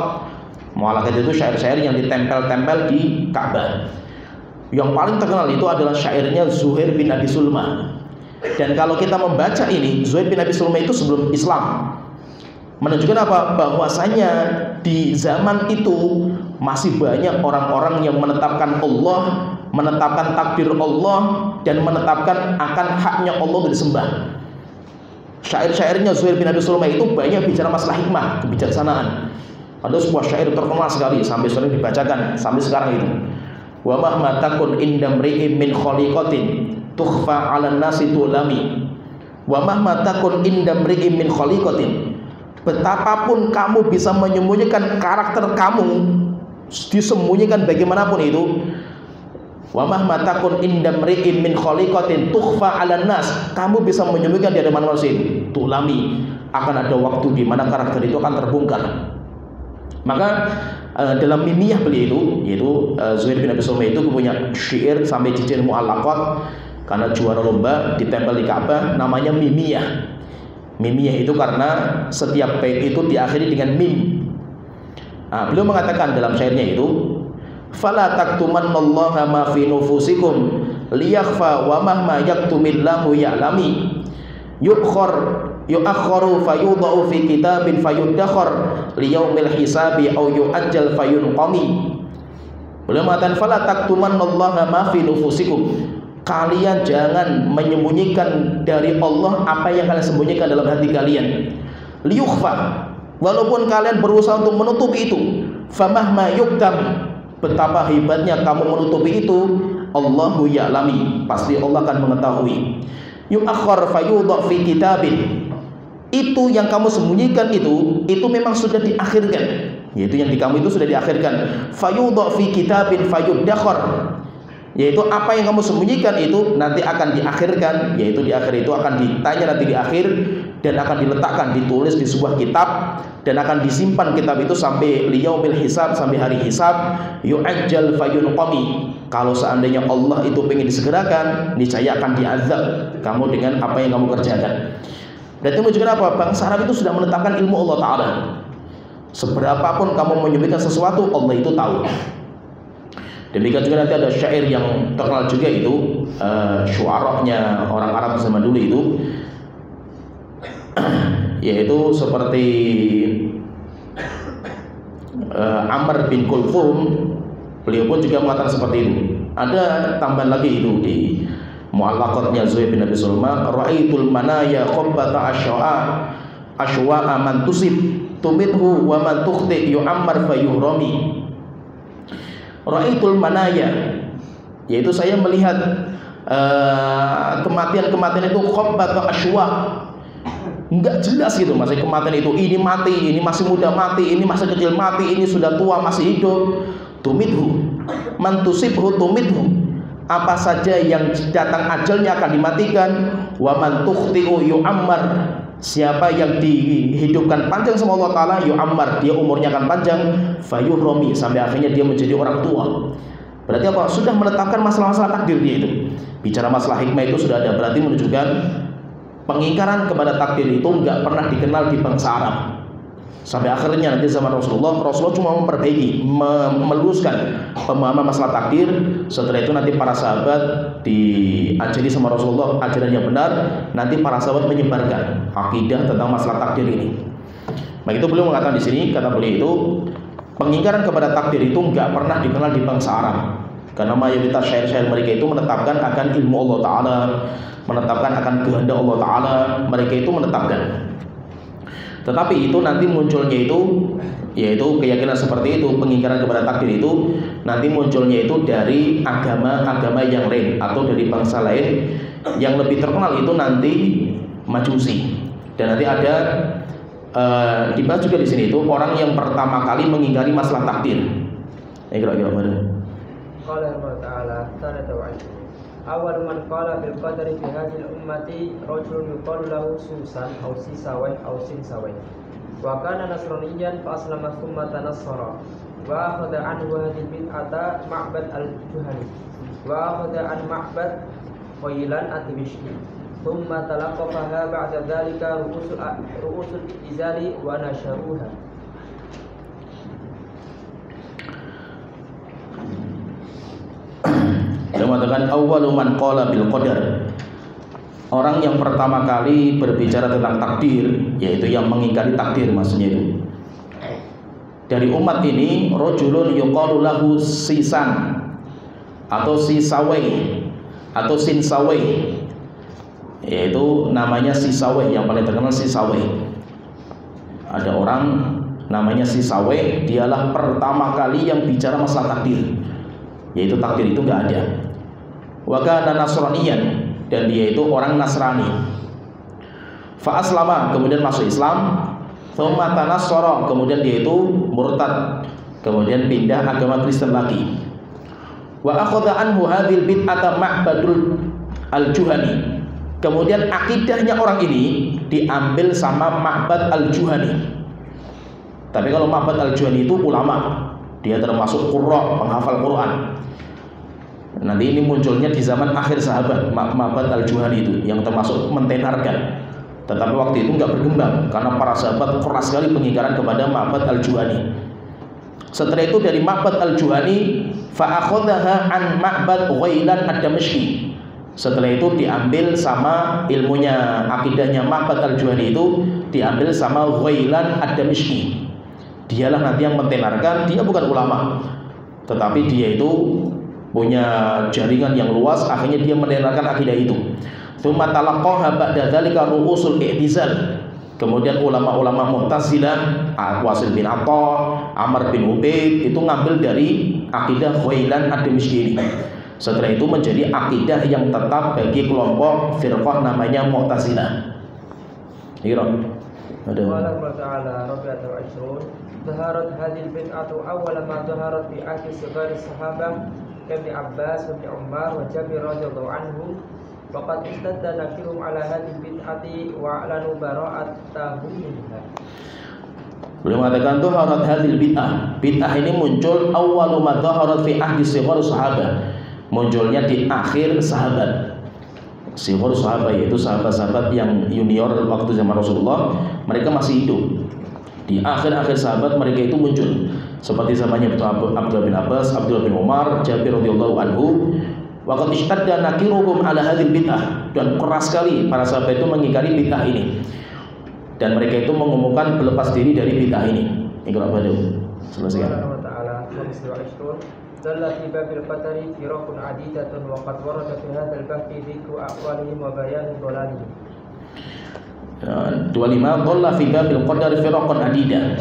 Mu'allaqat itu syair-syair yang ditempel-tempel di Ka'bah. Yang paling terkenal itu adalah syairnya Zuhair bin Abi Sulma. Dan kalau kita membaca ini, Zuhair bin Abi Sulma itu sebelum Islam, menunjukkan apa? Bahwasanya di zaman itu masih banyak orang-orang yang menetapkan Allah, menetapkan takdir Allah, dan menetapkan akan haknya Allah untuk disembah. Syair-syairnya Zuhair bin Abi Sulma itu banyak bicara masalah hikmah, kebijaksanaan. Ada sebuah syair terkenal sekali sampai sering dibacakan sampai sekarang itu. Wa mahma takun indam ri'im min khaliqatin tukhfa 'alan nasi tulami. Wa mahma takun indam ri'im min khaliqatin. Betapapun kamu bisa menyembunyikan karakter kamu, disembunyikan bagaimanapun itu. Wa mahma takun indam ri'im min khaliqatin tukhfa 'alan nas. Kamu bisa menyembunyikan di hadapan manusia itu. Tulami, akan ada waktu di mana karakter itu akan terbongkar. Maka dalam mimiyah beliau itu, yaitu Zuhair bin Abi Sulma itu punya syair sampai cincin mu'allaqat karena juara lomba ditempel di Ka'bah, namanya mimiyah. Mimiyah itu karena setiap bait itu diakhiri dengan mim. Nah, beliau mengatakan dalam syairnya itu, fala taktumannallaha ma fi nufusikum liyakhfa wa mahma yaktumillahu ya'lami. Yu'akhkharu fayudha'u fi kitabin fayuddakhar liyaumil hisabi au yu'ajjal fayunqami. Beliau mengatakan fala taktumannallaha ma fi nufusikum. Kalian jangan menyembunyikan dari Allah apa yang kalian sembunyikan dalam hati kalian. Liyukhfa, walaupun kalian berusaha untuk menutupi itu, famahma yuktam, betapa hebatnya kamu menutupi itu, Allahu ya'lami, pasti Allah akan mengetahui. Yu'akhkhar fayudha fi kitabin, itu yang kamu sembunyikan itu memang sudah diakhirkan, yaitu yang di kamu itu sudah diakhirkan. Fayudha fi kitabin fayuddakhar, yaitu apa yang kamu sembunyikan itu nanti akan diakhirkan, yaitu di akhir itu akan ditanya nanti di akhir, dan akan diletakkan, ditulis di sebuah kitab, dan akan disimpan kitab itu sampai liyaumil hisab, sampai hari hisab. Yu'ajjal fayunqami, kalau seandainya Allah itu ingin disegerakan, niscaya akan diazab kamu dengan apa yang kamu kerjakan. Dan itu menunjukkan apa? Bangsa Arab itu sudah menetapkan ilmu Allah Ta'ala. Seberapapun kamu menyembunyikan sesuatu, Allah itu tahu. Demikian juga nanti ada syair yang terkenal juga itu, syuaranya orang Arab zaman dulu itu, yaitu seperti Amr bin Kulthum, beliau pun juga mengatakan seperti itu. Ada tambahan lagi itu di mu'allaqatnya Zuhair bin Abi Sulma, ra'aitul manaya qabbata asywa'a man tusib tumidhu wa man tukhti yu'ammar fayuhrami. Ra'aitul manaya, yaitu saya melihat kematian-kematian itu qabbata asywa', enggak jelas gitu masih kematian itu, ini mati, ini masih muda mati, ini masih kecil mati, ini sudah tua masih hidup. Tumidhu man tusibhu tumidhu, apa saja yang datang ajalnya akan dimatikan. Wa man tukhti'u yu'ammar, siapa yang dihidupkan panjang sama Allah Ta'ala, yu'ammar, dia umurnya akan panjang. Fayuhrami, sampai akhirnya dia menjadi orang tua. Berarti apa? Sudah menetapkan masalah-masalah takdir dia itu. Bicara masalah hikmah itu sudah ada, berarti menunjukkan pengingkaran kepada takdir itu enggak pernah dikenal di bangsa Arab. Sampai akhirnya nanti zaman Rasulullah cuma memperbaiki, meluruskan pemahaman masalah takdir. Setelah itu nanti para sahabat diajari sama Rasulullah ajaran yang benar. Nanti para sahabat menyebarkan akidah tentang masalah takdir ini. Nah, itu beliau mengatakan di sini, kata beliau itu, pengingkaran kepada takdir itu enggak pernah dikenal di bangsa Arab. Karena mayoritas syair-syair mereka itu menetapkan akan ilmu Allah Ta'ala, menetapkan akan kehendak Allah Ta'ala, mereka itu menetapkan. Tetapi itu nanti munculnya itu, yaitu keyakinan seperti itu, pengingkaran kepada takdir itu nanti munculnya itu dari agama-agama yang lain atau dari bangsa lain. Yang lebih terkenal itu nanti Majusi. Dan nanti ada dibahas juga di sini itu orang yang pertama kali mengingkari masalah takdir. Kira-kira mana? Qala Allah Ta'ala awal man qala bil qadari fi hadhihi ummati rajulun yuqalu lahu Susan aw Sisawai aw Sinsawai wa kana nasraniyan fa aslama thumma tanassara wa akhadha anhu hadhihi bid'ata Ma'bad al-Juhani wa akhadha an Ma'bad Qailan at-Dimishqi thumma talaqafaha ba'da dhalika ru'usul izali wa nasharuha. Dia mengatakan awwalu man qala bil qadar, orang yang pertama kali berbicara tentang takdir, yaitu yang mengingkari takdir maksudnya itu. Dari umat ini, rajulun yuqalu lahu Sisan atau Sisawai atau Sinsawai, yaitu namanya Sisawai, yang paling terkenal Sisawai. Ada orang namanya Sisawai, dialah pertama kali yang bicara masalah takdir, yaitu takdir itu nggak ada. Wa kana Nasraniyan, dan dia itu orang Nasrani. Fa aslama, kemudian masuk Islam. Tsumma tanassara, kemudian dia itu murtad, kemudian pindah agama Kristen lagi. Wa akhadha anhu hadhil bid'ata Ma'badul Al-Juhani, kemudian akidahnya orang ini diambil sama Ma'bad Al-Juhani. Tapi kalau Ma'bad Al-Juhani itu ulama, dia termasuk qurra, penghafal Quran. Nanti ini munculnya di zaman akhir sahabat, Ma'bad Al-Juhani itu yang termasuk mentenarkan. Tetapi waktu itu nggak berkembang karena para sahabat keras sekali pengingkaran kepada Ma'bad Al-Juhani. Setelah itu dari Ma'bad Al-Juhani fa'akhadhaha an Ma'bad Ghailan Ad-Damashqi. Setelah itu diambil sama ilmunya, akidahnya Ma'bad Al-Juhani itu diambil sama Ghailan Ad-Damashqi. Dialah nanti yang mentenarkan, dia bukan ulama, tetapi dia itu punya jaringan yang luas, akhirnya dia mendengarkan akidah itu. Tsumma talaqqaha ba'da dzalika ru'usul i'tizal. Kemudian ulama-ulama Mu'tazilah, Wasil bin Atha, Amr bin Ubaid itu ngambil dari akidah Ghailan Ad-Damashqi ini. Setelah itu menjadi akidah yang tetap bagi kelompok firqah namanya Mu'tazilah. Kira ada. Allah Ta'ala Rabi'atul Ashrun Zaharat hadil bid'atu awal ma zaharat fi akhir sigar sahabah Ibn Abbas wa Umar wa Jabir radhiyallahu anhu. Faqad istadda nakirum ala hadil bid'ati wa a'lanu bara'atahu minha. Beliau mengatakan zaharat hadil bid'ah. Bid'ah ini muncul awal ma zaharat fi ahdi sigar sahabah. Munculnya di akhir sahabat. Sigar sahabat yaitu sahabat-sahabat yang junior waktu zaman Rasulullah, mereka masih hidup. Di akhir-akhir sahabat mereka itu muncul, seperti zamannya Abdullah bin Abbas, Abdullah bin Umar, Jabir radhiyallahu anhu. Waqad ishtadda nakiruhum ala hadhil bid'ah, dan keras sekali para sahabat itu mengingkari bid'ah ini. Dan mereka itu mengumumkan berlepas diri dari bid'ah ini. Iqra pada selesai. Allah Ta'ala dalla fi babil qadari firaqun adidatun wa qad warada fi hadzal bahthi dzikru aqwalihim wa bayan dhalalihim. 25 dhalla fi babil qadar firaqun adidah,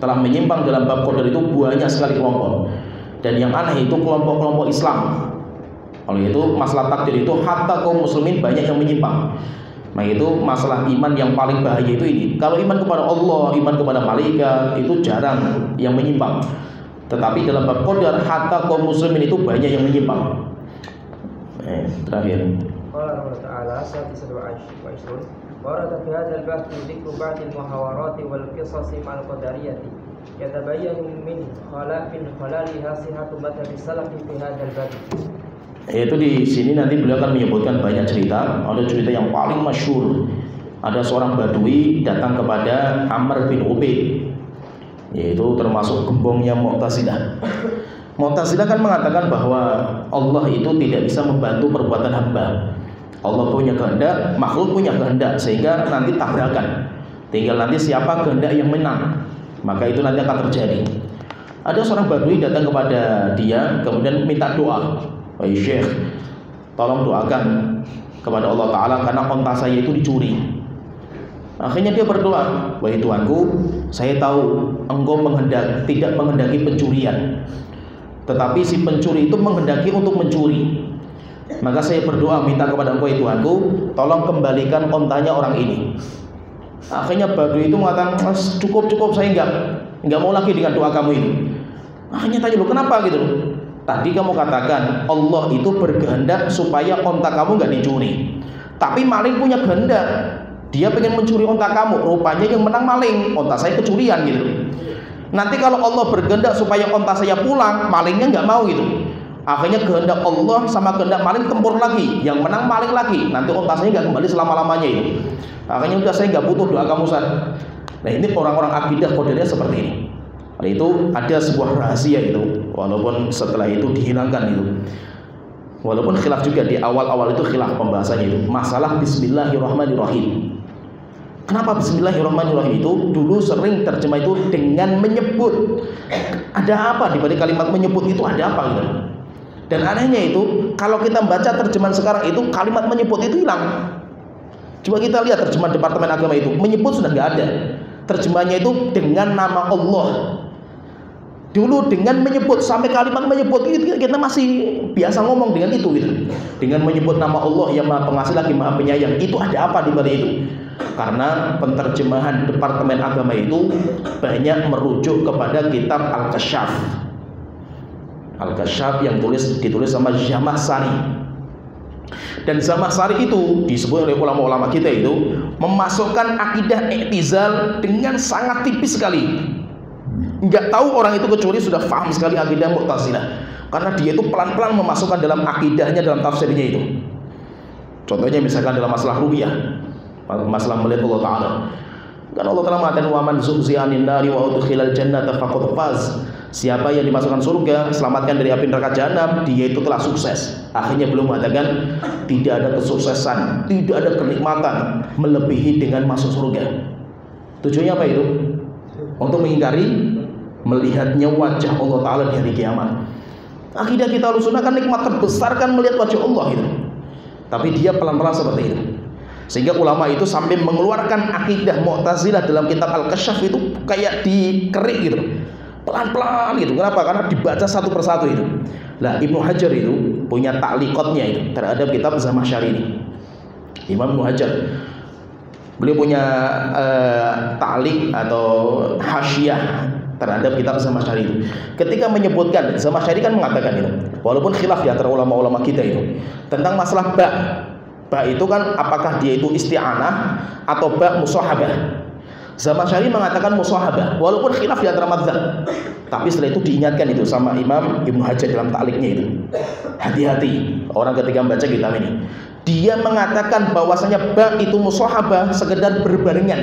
telah menyimpang dalam bab qadar itu banyak sekali kelompok, dan yang aneh itu kelompok-kelompok Islam. Oleh itu masalah takdir itu hatta kaum muslimin banyak yang menyimpang. Nah itu masalah iman yang paling bahaya itu ini. Kalau iman kepada Allah, iman kepada malaikat itu jarang yang menyimpang. Tetapi dalam bab qadar hatta kaum muslimin itu banyak yang menyimpang. Terakhir. Qala Allah Ta'ala sadisatu ashrun warada fi hadzal bahth dzikru ba'dil muhawarati wal qisas ma'al qadariyati yatabayyanu min khalaliha sihhatu madhhab salaf fi hadzal bahth. Yaitu di sini nanti beliau akan menyebutkan banyak cerita. Ada cerita yang paling masyhur. Ada seorang badui datang kepada Amr bin Ubaid, yaitu termasuk gembongnya Mu'tazilah. Mu'tazilah kan mengatakan bahwa Allah itu tidak bisa membantu perbuatan hamba. Allah punya kehendak, makhluk punya kehendak, sehingga nanti tabrakan. Tinggal nanti siapa kehendak yang menang, maka itu nanti akan terjadi. Ada seorang badui datang kepada dia, kemudian minta doa. Wahai Syekh, tolong doakan kepada Allah Ta'ala karena onta saya itu dicuri. Akhirnya dia berdoa, wahai Tuhanku, saya tahu Engkau tidak menghendaki pencurian, tetapi si pencuri itu menghendaki untuk mencuri. Maka saya berdoa minta kepada Engkau, ya Tuhanku, tolong kembalikan ontanya orang ini. Akhirnya badui itu mengatakan, cukup, saya enggak mau lagi dengan doa kamu ini. Akhirnya tanya, lu kenapa gitu? Tadi kamu katakan Allah itu berkehendak supaya onta kamu enggak dicuri. Tapi maling punya kehendak, dia pengen mencuri onta kamu. Rupanya yang menang maling, onta saya kecurian gitu. Nanti kalau Allah berkehendak supaya onta saya pulang, malingnya enggak mau gitu. Akhirnya kehendak Allah sama kehendak maling tempur lagi, yang menang maling lagi. Nanti onta saya enggak kembali selama-lamanya itu. Akhirnya udah saya enggak butuh doa kamu, Ustaz. Nah ini orang-orang akidah qadariyah seperti ini. Nah, itu ada sebuah rahasia itu, walaupun setelah itu dihilangkan itu. Walaupun khilaf juga di awal-awal itu khilaf pembahasannya itu masalah Bismillahirrahmanirrahim. Kenapa Bismillahirrahmanirrahim itu dulu sering terjemah itu dengan menyebut. Ada apa di balik kalimat menyebut itu, ada apa gitu. Dan anehnya itu kalau kita baca terjemahan sekarang itu kalimat menyebut itu hilang. Coba kita lihat terjemahan Departemen Agama itu, menyebut sudah nggak ada. Terjemahannya itu dengan nama Allah. Dulu dengan menyebut, sampai kalimat menyebut itu kita masih biasa ngomong dengan itu gitu. Dengan menyebut nama Allah yang Maha Pengasih lagi Maha Penyayang. Itu ada apa di balik itu? Karena penterjemahan Departemen Agama itu banyak merujuk kepada kitab Al-Kasyaf. Al-Kasyaf yang ditulis sama Zamakhsyari. Dan Zamakhsyari itu disebut oleh ulama-ulama kita itu memasukkan akidah i'tizal dengan sangat tipis sekali. Nggak tahu orang itu kecuali sudah paham sekali akidah Mu'tazilah, karena dia itu pelan-pelan memasukkan dalam akidahnya, dalam tafsirnya itu. Contohnya misalkan dalam masalah ru'yah, masalah melihat Allah Ta'ala, kan Allah Ta'ala mengatakan wa man zuhziha 'anil nari wa udkhilal jannata faqad faz. Siapa yang dimasukkan surga, selamatkan dari api neraka jahanam, dia itu telah sukses. Akhirnya belum mengatakan tidak ada kesuksesan, tidak ada kenikmatan melebihi dengan masuk surga. Tujuannya apa itu? Untuk mengingkari melihatnya wajah Allah Ta'ala di hari kiamat. Akidah kita Ahlussunnah kan nikmat terbesar kan melihat wajah Allah itu. Tapi dia pelan-pelan seperti itu. Sehingga ulama itu sampai mengeluarkan akidah Mu'tazilah dalam kitab Al-Kasyaf itu kayak dikerik gitu, pelan-pelan gitu. Kenapa? Karena dibaca satu persatu itu. Nah, Ibnu Hajar itu punya ta'liqatnya itu terhadap kitab Zamakhsyari ini. Imam Ibnu Hajar, beliau punya ta'liq atau hasyiah terhadap kitab Zamakhsyari itu. Ketika menyebutkan, Zamakhsyari kan mengatakan itu, walaupun khilaf di antara ulama-ulama kita itu tentang masalah ba. Ba itu kan apakah dia itu isti'anah atau ba musahabah. Zamakhsyari mengatakan musahabah, walaupun khilaf di antara madzhab. Tapi setelah itu diingatkan itu sama Imam Ibnu Hajar dalam ta'liqnya itu. Hati-hati orang ketika membaca kitab ini. Dia mengatakan bahwasanya ba itu musahabah sekedar berbarengan,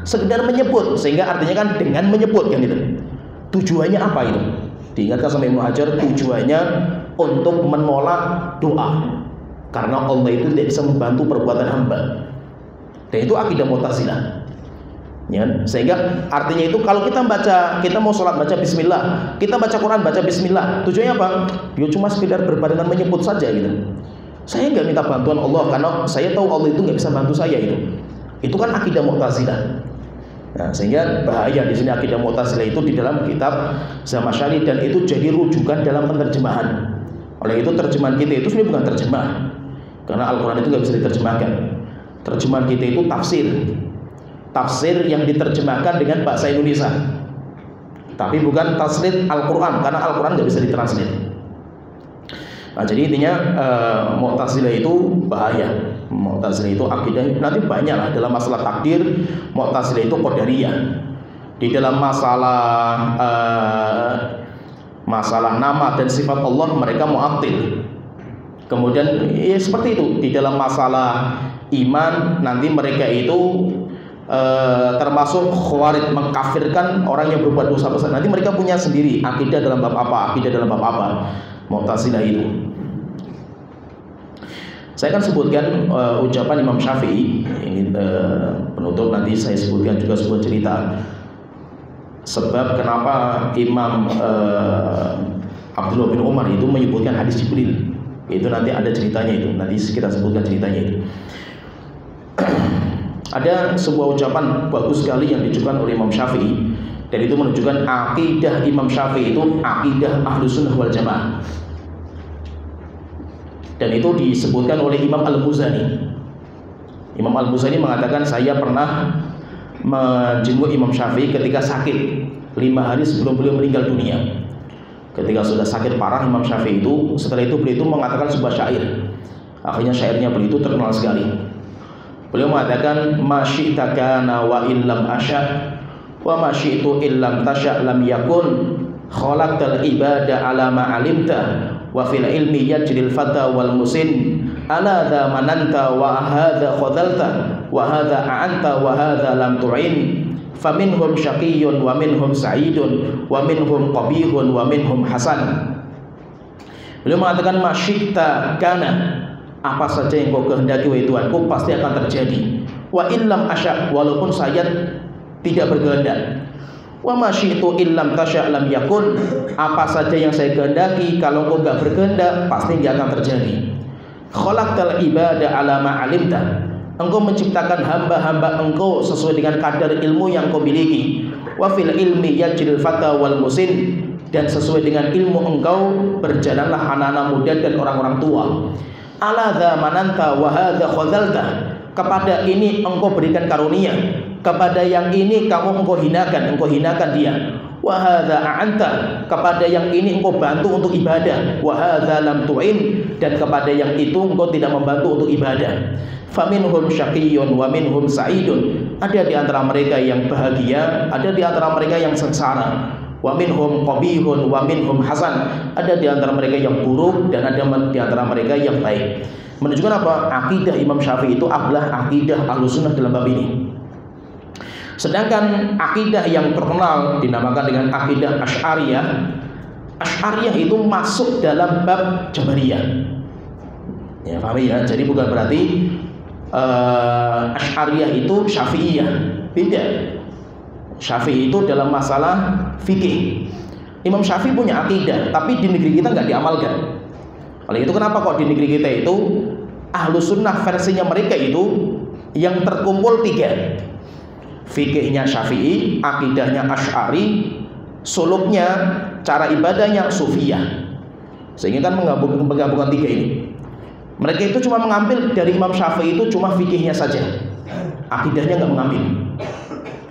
sekedar menyebut, sehingga artinya kan dengan menyebut kan itu. Tujuannya apa itu? Diingatkan sama Ibnu Hajar, tujuannya untuk menolak doa. Karena Allah itu tidak bisa membantu perbuatan hamba. Dan itu akidah Mu'tazilah. Ya, sehingga artinya itu kalau kita baca, kita mau sholat baca bismillah, kita baca Quran baca bismillah, tujuannya apa? Ya cuma sekedar berbarengan menyebut saja gitu. Saya nggak minta bantuan Allah karena saya tahu Allah itu nggak bisa bantu saya itu. Itu kan akidah Mu'tazilah. Nah, sehingga bahaya di sini akidah Mu'tazilah itu di dalam kitab Zamakhsyari, dan itu jadi rujukan dalam penerjemahan. Oleh itu terjemahan kita itu sebenarnya bukan terjemah, karena Al-Quran itu nggak bisa diterjemahkan. Terjemahan kita itu tafsir. Tafsir yang diterjemahkan dengan bahasa Indonesia, tapi bukan tafsir Al-Quran, karena Al-Quran nggak bisa ditranslate. Nah, jadi intinya Mu'tazilah itu bahaya. Mu'tazilah itu akidah nanti banyak lah dalam masalah takdir. Mu'tazilah itu qadariyah. Di dalam masalah nama dan sifat Allah mereka mu'attil. Kemudian ya seperti itu di dalam masalah iman nanti mereka itu termasuk khawarij, mengkafirkan orang yang berbuat dosa besar. Nanti mereka punya sendiri akidah dalam bab apa, akidah dalam bab apa. Mu'tazilah itu. Saya akan sebutkan ucapan Imam Syafi'i ini penutup, nanti saya sebutkan juga sebuah cerita sebab kenapa Imam Abdullah bin Umar itu menyebutkan hadis Jibril. Itu nanti ada ceritanya itu, nanti kita sebutkan ceritanya itu. Ada sebuah ucapan bagus sekali yang diucapkan oleh Imam Syafi'i, dan itu menunjukkan akidah Imam Syafi'i itu akidah Ahlussunnah wal Jamaah. Dan itu disebutkan oleh Imam Al-Muzani. Imam Al-Muzani mengatakan, saya pernah menjenguk Imam Syafi'i ketika sakit 5 hari sebelum beliau meninggal dunia. Ketika sudah sakit parah Imam Syafi'i itu, setelah itu beliau itu mengatakan sebuah syair. Akhirnya syairnya beliau itu terkenal sekali. Beliau mengatakan, ma syi'ta kana wa illam asya' wa ma syi'tu illam tasya' lam yakun, khalaqtal ibada ala ma alimta wa fil ilmi yajril fata wal musin, ala dha mananta wa hadha khadalta wa hadha a'anta wa hadha lam tu'in, faminhum syaqiyyun wa minhum sa'idun wa minhum qabihun wa minhum hasan. Beliau mengatakan masyi'ta kana, apa saja yang kau kehendaki wahai Tuhanku pasti akan terjadi. Wa illam asya, walaupun saya tidak berkehendak. Wa masyi'tu illam tasya lam yakun, apa saja yang saya kehendaki kalau kau enggak berkehendak pasti enggak akan terjadi. Khalaqtal ibada ala ma alimta, engkau menciptakan hamba-hamba engkau sesuai dengan kadar ilmu yang kau miliki. Wa fil ilmi yajril fata wal musin, dan sesuai dengan ilmu engkau berjalanlah anak-anak muda dan orang-orang tua. Ala dza mananta wa hadza khadzalta, kepada ini engkau berikan karunia, kepada yang ini engkau hinakan dia. Wa hadza a'anta, kepada yang ini engkau bantu untuk ibadah. Wa hadza lam tu'in, dan kepada yang itu engkau tidak membantu untuk ibadah. Faminhum syaqiyyun wa minhum sa'idun, ada di antara mereka yang bahagia, ada di antara mereka yang sengsara. Wa minhum qabihun wa minhum hasan, ada di antara mereka yang buruk dan ada di antara mereka yang baik. Menunjukkan apa? Akidah Imam Syafi'i itu adalah akidah Ahlussunnah dalam bab ini. Sedangkan akidah yang terkenal dinamakan dengan akidah Asy'ariyah, Asy'ariyah itu masuk dalam bab Jabariyah. Ya, paham ya? Jadi bukan berarti Asy'ariyah itu Syafi'iyah, beda. Syafi'i itu dalam masalah fikih. Imam Syafi'i punya akidah, tapi di negeri kita nggak diamalkan. Oleh itu kenapa kok di negeri kita itu Ahlussunnah versinya mereka itu yang terkumpul 3. Fikihnya Syafi'i, akidahnya Asy'ari, suluknya, cara ibadahnya Sufiyah. Sehingga kan menggabungkan 3 ini. Mereka itu cuma mengambil dari Imam Syafi'i itu cuma fikihnya saja, akidahnya nggak mengambil.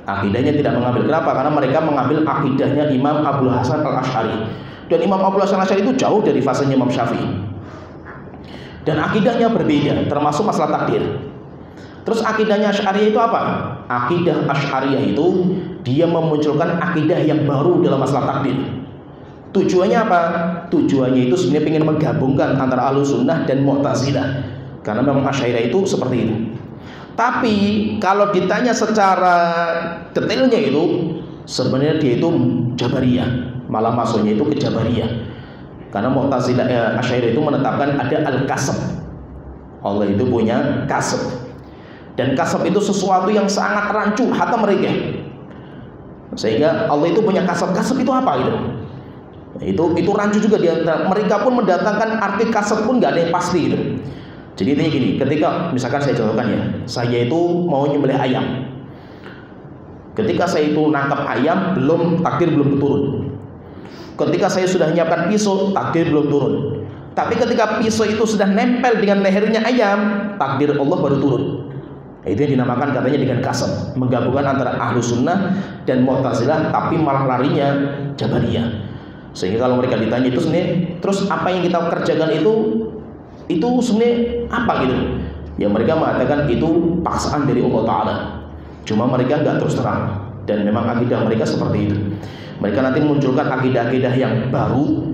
Akidahnya tidak mengambil. Kenapa? Karena mereka mengambil akidahnya Imam Abul Hasan Al-Asy'ari. Dan Imam Abul Hasan Al-Asy'ari itu jauh dari fasenya Imam Syafi'i. Dan akidahnya berbeda, termasuk masalah takdir. Terus akidahnya Asy'ariyah itu apa? Akidah Asy'ariyah itu dia memunculkan akidah yang baru dalam masalah takdir. Tujuannya apa? Tujuannya itu sebenarnya ingin menggabungkan antara Ahlussunnah dan Mu'tazilah. Karena memang Asy'ariyah itu seperti itu. Tapi kalau ditanya secara detailnya itu sebenarnya dia itu Jabariyah, malah masuknya itu ke Jabariyah. Karena Mu'tazilah Asy'ariyah itu menetapkan ada al-kasab. Allah itu punya kasab. Dan kasab itu sesuatu yang sangat rancu hati mereka. Sehingga Allah itu punya kasab. Kasab itu apa gitu? Itu rancu juga dia. Mereka pun mendatangkan arti kasab pun nggak ada yang pasti gitu. Jadi intinya gini, ketika misalkan saya contohkan ya, saya itu mau nyembelih ayam. Ketika saya itu nangkap ayam, takdir belum turun. Ketika saya sudah menyiapkan pisau, takdir belum turun. Tapi ketika pisau itu sudah nempel dengan lehernya ayam, takdir Allah baru turun. Itu yang dinamakan katanya dengan kasab, menggabungkan antara Ahlussunnah dan Mu'tazilah, tapi malah larinya Jabariyah. Sehingga kalau mereka ditanya itu sebenarnya, terus apa yang kita kerjakan itu sebenarnya apa gitu? Ya mereka mengatakan itu paksaan dari Allah Ta'ala. Cuma mereka nggak terus terang. Dan memang akidah mereka seperti itu. Mereka nanti munculkan akidah-akidah yang baru.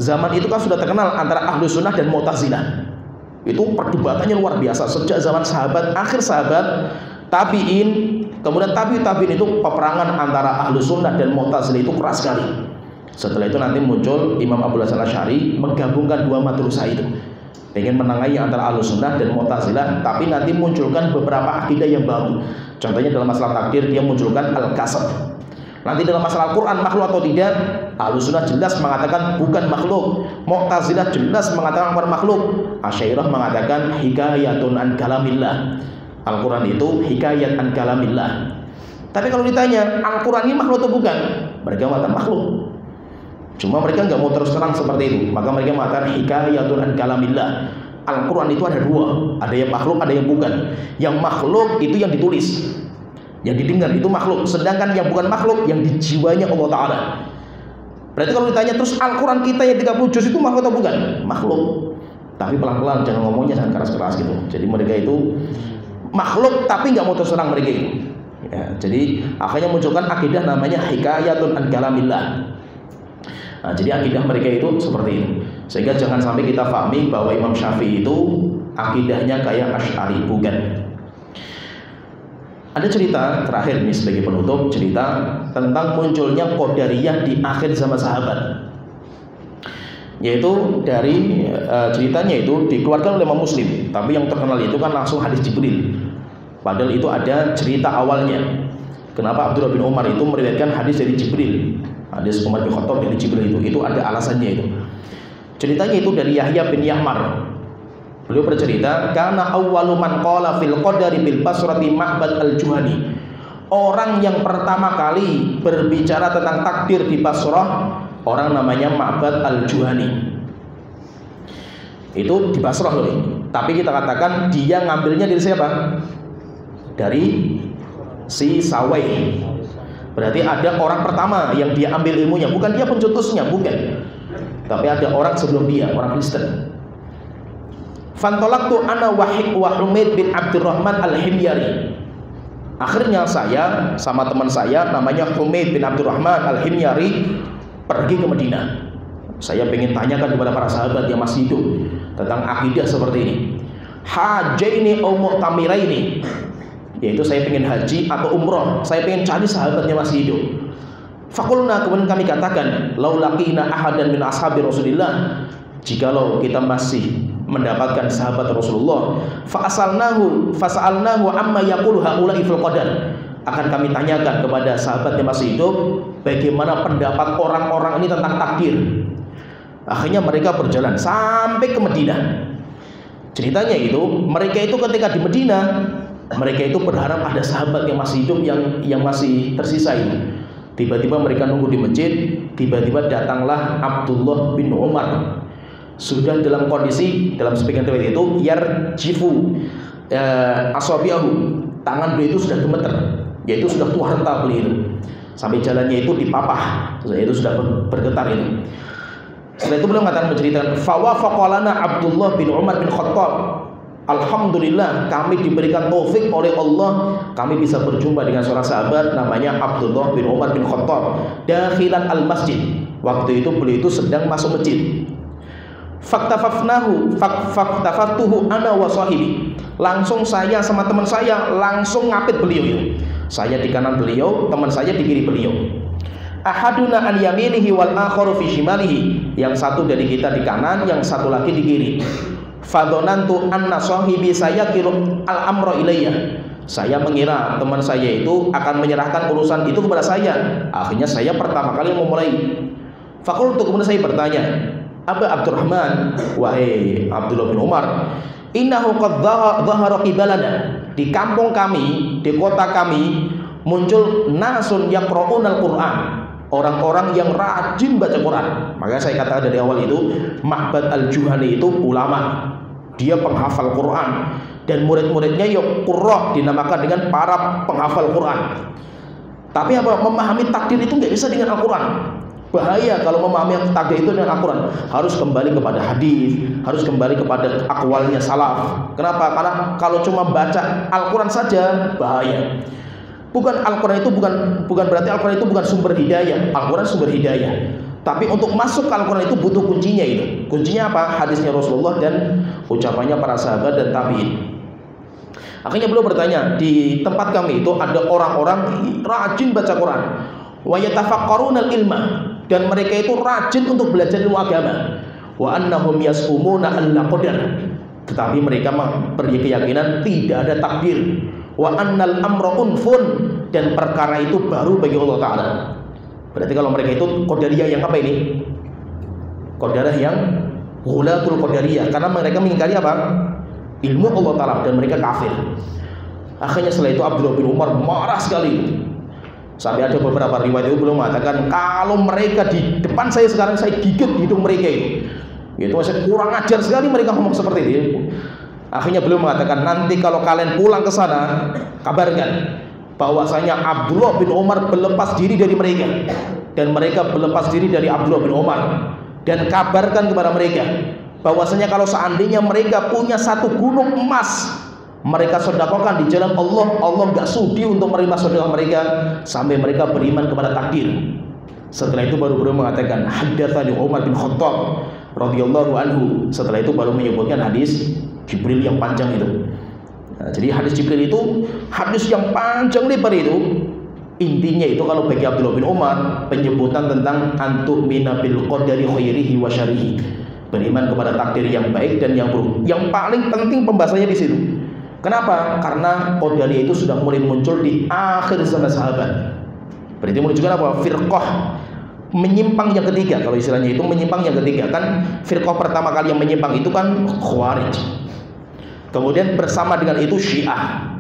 Zaman itu kan sudah terkenal antara Ahlussunnah dan Mu'tazilah. Itu perdebatannya luar biasa. Sejak zaman sahabat, akhir sahabat, tabi'in, kemudian tabi'in itu peperangan antara Ahlussunnah dan Mu'tazilah itu keras sekali. Setelah itu nanti muncul Imam Abul Hasan Al-Asy'ari menggabungkan dua madrasah itu. Pengen menengahi antara Ahlussunnah dan Mu'tazilah, tapi nanti munculkan beberapa akidah yang baru. Contohnya dalam masalah takdir dia munculkan al-kasab. Nanti dalam masalah Al-Quran makhluk atau tidak, Ahlussunnah jelas mengatakan bukan makhluk, Mu'tazilah jelas mengatakan bukan makhluk, Asy'ariyah mengatakan hikayatun an kalamillah. Al-Quran itu hikayat an kalamillah. Tapi kalau ditanya Al-Quran ini makhluk atau bukan, mereka mengatakan makhluk. Cuma mereka nggak mau terus terang seperti itu. Maka mereka mengatakan hikayatun an kalamillah. Al-Quran itu ada dua, ada yang makhluk, ada yang bukan. Yang makhluk itu yang ditulis, yang didengar itu makhluk. Sedangkan yang bukan makhluk, yang di jiwanya Allah Ta'ala. Berarti kalau ditanya terus Al-Quran kita yang 30 juz itu makhluk atau bukan? Makhluk. Tapi pelan-pelan, jangan ngomongnya jangan keras-keras gitu. Jadi mereka itu makhluk tapi nggak mau terus terang mereka itu. Ya, jadi akhirnya munculkan akidah namanya hikayatun an kalamillah. Nah, jadi akidah mereka itu seperti itu. Sehingga jangan sampai kita pahami bahwa Imam Syafi'i itu akidahnya kayak Asy'ari, bukan. Ada cerita terakhir nih sebagai penutup, cerita tentang munculnya Qadariyah di akhir zaman sahabat. Yaitu dari ceritanya itu dikeluarkan oleh Imam Muslim, tapi yang terkenal itu kan langsung hadis Jibril. Padahal itu ada cerita awalnya. Kenapa Abdullah bin Umar itu meriwayatkan hadis dari Jibril? Hadis Umar bin Khattab dari Jibril itu ada alasannya itu. Ceritanya itu dari Yahya bin Ya'mar. Beliau bercerita, karena awwalu man qala fil qadari bil Basrati Ma'bad al-Juhani. Orang yang pertama kali berbicara tentang takdir di Basrah, orang namanya Ma'bad al-Juhani. Itu di Basrah loh. Tapi kita katakan dia ngambilnya dari siapa? Dari si Sawai. Berarti ada orang pertama yang dia ambil ilmunya, bukan dia pencetusnya, bukan. Tapi ada orang sebelum dia, orang Kristen. Fantolaktu ana wa Humaid bin Abdurrahman al-Himyari. Akhirnya saya sama teman saya namanya Humaid bin Abdurrahman al-Himyari pergi ke Madinah. Saya pengen tanyakan kepada para sahabat yang masih hidup tentang akidah seperti ini. Hajaini au mu'tamiraini, yaitu saya pengen haji atau umroh. Saya pengen cari sahabat yang masih hidup. Fakulna, kemudian kami katakan, laulaqina ahadan min ashabi Rasulillah, jikalau kita masih mendapatkan sahabat Rasulullah, fas'alnahu amma yaqulu haula'i fil qadar, akan kami tanyakan kepada sahabat yang masih hidup bagaimana pendapat orang-orang ini tentang takdir. Akhirnya mereka berjalan sampai ke Madinah. Ceritanya itu, mereka itu ketika di Madinah, mereka itu berharap ada sahabat yang masih hidup yang masih tersisa ini. Tiba-tiba mereka nunggu di masjid, tiba-tiba datanglah Abdullah bin Umar. Sudah dalam kondisi, dalam sebagian riwayat itu yarjifu asabiyahu, tangan beliau itu sudah gemeter, yaitu sudah tua renta beliau itu. Sampai jalannya itu dipapah, itu sudah bergetar itu. Setelah itu beliau mengatakan, menceritakan, fawafaqalana Abdullah bin Umar bin Khattab. Alhamdulillah, kami diberikan taufik oleh Allah, kami bisa berjumpa dengan seorang sahabat namanya Abdullah bin Umar bin Khattab dakhilan al-masjid. Waktu itu beliau itu sedang masuk masjid. Faktafatuhu ana wa sahibi. Langsung saya sama teman saya langsung ngapit beliau itu. Saya di kanan beliau, teman saya di kiri beliau. Ahaduna an yaminihi wal akharu fi shimalihi. Yang satu dari kita di kanan, yang satu lagi di kiri. Fadonantu anna sahibi sayakiru al-amra ilayya. Saya mengira teman saya itu akan menyerahkan urusan itu kepada saya. Akhirnya saya pertama kali memulai. Fakultu, kemudian saya bertanya, Aba Abdurrahman, wahai Abdullah bin Umar, innahu qad dhahara qibalana. Di kampung kami, di kota kami muncul nasun yaqra'unal Qur'an, orang-orang yang rajin baca Quran. Maka saya katakan dari awal itu, Ma'bad al-Juhani itu ulama, dia penghafal Quran, dan murid-muridnya ya qurra, dinamakan dengan para penghafal Quran. Tapi apa, memahami takdir itu nggak bisa dengan Al-Quran. Bahaya kalau memahami takdir itu dengan Al-Quran. Harus kembali kepada hadis, harus kembali kepada akwalnya salaf. Kenapa? Karena kalau cuma baca Al-Quran saja bahaya. Bukan Al-Quran itu bukan berarti Al-Quran itu bukan sumber hidayah. Al-Quran sumber hidayah. Tapi untuk masuk ke Al-Quran itu butuh kuncinya itu. Kuncinya apa? Hadisnya Rasulullah dan ucapannya para sahabat dan tabi'in. Akhirnya beliau bertanya, di tempat kami itu ada orang-orang rajin baca Quran. Wa yatafakkaruna al-ilma, dan mereka itu rajin untuk belajar ilmu agama. Wa annahum yasumuna alla qadar, tetapi mereka berkeyakinan tidak ada takdir. Wa annal amra unfun, dan perkara itu baru bagi Allah Ta'ala. Berarti kalau mereka itu qadariyah yang apa ini? Qadariyah yang ghulatul qadariyah, karena mereka mengingkari apa? Ilmu Allah Ta'ala, dan mereka kafir. Akhirnya setelah itu Abdullah bin Umar marah sekali. Sampai ada beberapa riwayat itu belum mengatakan, kalau mereka di depan saya sekarang, saya gigit hidung mereka itu. Itu masih kurang ajar sekali mereka ngomong seperti itu. Akhirnya beliau mengatakan, nanti kalau kalian pulang ke sana, kabarkan bahwasanya Abdullah bin Umar berlepas diri dari mereka, dan mereka berlepas diri dari Abdullah bin Umar. Dan kabarkan kepada mereka bahwasanya kalau seandainya mereka punya satu gunung emas, mereka sedekahkan di jalan Allah, Allah gak sudi untuk menerima sedekah mereka sampai mereka beriman kepada takdir. Setelah itu baru beliau mengatakan, haddatsani Umar bin Khattab radhiyallahu anhu. Setelah itu baru menyebutkan hadis Jibril yang panjang itu. Nah, jadi hadis Jibril itu hadis yang panjang lebar itu. Intinya itu kalau bagi Abdullah bin Umar, penyebutan tentang antu'mina bil qadari khairihi wa syarrihi, beriman kepada takdir yang baik dan yang buruk. Yang paling penting pembahasannya di situ. Kenapa? Karena qadariyah itu sudah mulai muncul di akhir zaman sahabat. Berarti menunjukkan apa? Firqah menyimpang yang ketiga. Kalau istilahnya itu menyimpang yang ketiga. Kan firqah pertama kali yang menyimpang itu kan Khawarij. Kemudian bersama dengan itu Syiah.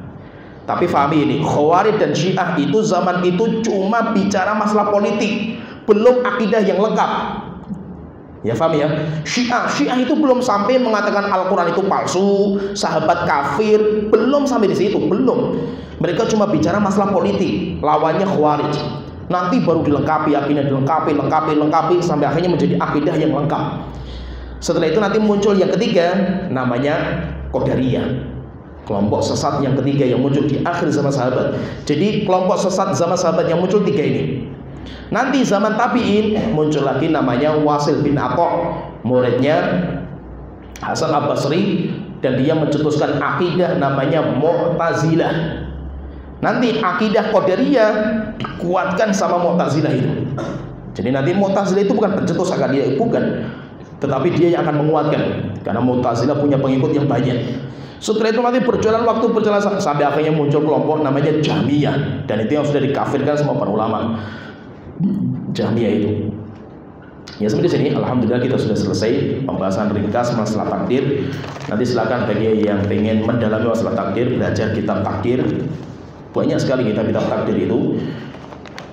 Tapi fahami ini, Khawarij dan Syiah itu zaman itu cuma bicara masalah politik, belum akidah yang lengkap. Ya paham ya? Syiah itu belum sampai mengatakan Al-Quran itu palsu, sahabat kafir, belum sampai di situ, belum. Mereka cuma bicara masalah politik, lawannya Khawarij. Nanti baru dilengkapi, akidah dilengkapi sampai akhirnya menjadi akidah yang lengkap. Setelah itu nanti muncul yang ketiga, namanya Qadariyah. Kelompok sesat yang ketiga yang muncul di akhir zaman sahabat. Jadi kelompok sesat zaman sahabat yang muncul tiga ini. Nanti zaman tabi'in muncul lagi namanya Wasil bin Atha, muridnya Hasan Al-Basri, dan dia mencetuskan akidah namanya Mu'tazilah. Nanti akidah Qadariyah dikuatkan sama Mu'tazilah itu. Jadi nanti Mu'tazilah itu bukan pencetus akidah, bukan, tetapi dia yang akan menguatkan, karena Mu'tazilah punya pengikut yang banyak. Setelah itu nanti berjalan sampai akhirnya muncul kelompok namanya Jahmiyah, dan itu yang sudah dikafirkan sama para ulama. Jahmiyah itu. Ya sampai di sini alhamdulillah kita sudah selesai pembahasan ringkas masalah takdir. Nanti silakan bagi yang ingin mendalami masalah takdir, belajar kitab takdir. Banyak sekali kitab-kitab takdir itu.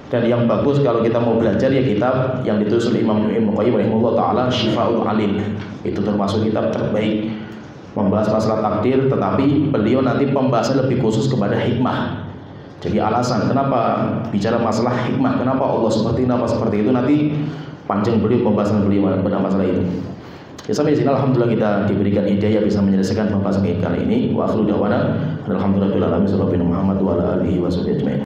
Dan yang bagus kalau kita mau belajar ya kitab yang ditulis oleh Imam Ibnu Qayyim rahimahullah taala, Syifaul Alim. Itu termasuk kitab terbaik membahas masalah takdir, tetapi beliau nanti pembahasan lebih khusus kepada hikmah. Jadi alasan kenapa bicara masalah hikmah, kenapa Allah seperti itu, nanti panjang beliau pembahasan beliau pada masalah itu. Ya sampai di sini alhamdulillah kita diberikan hidayah bisa menyelesaikan pembahasan kali ini. Wa akhiru da'wana alhamdulillahirabbil alamin. Sallallahu Muhammad wa ala alihi wasallam.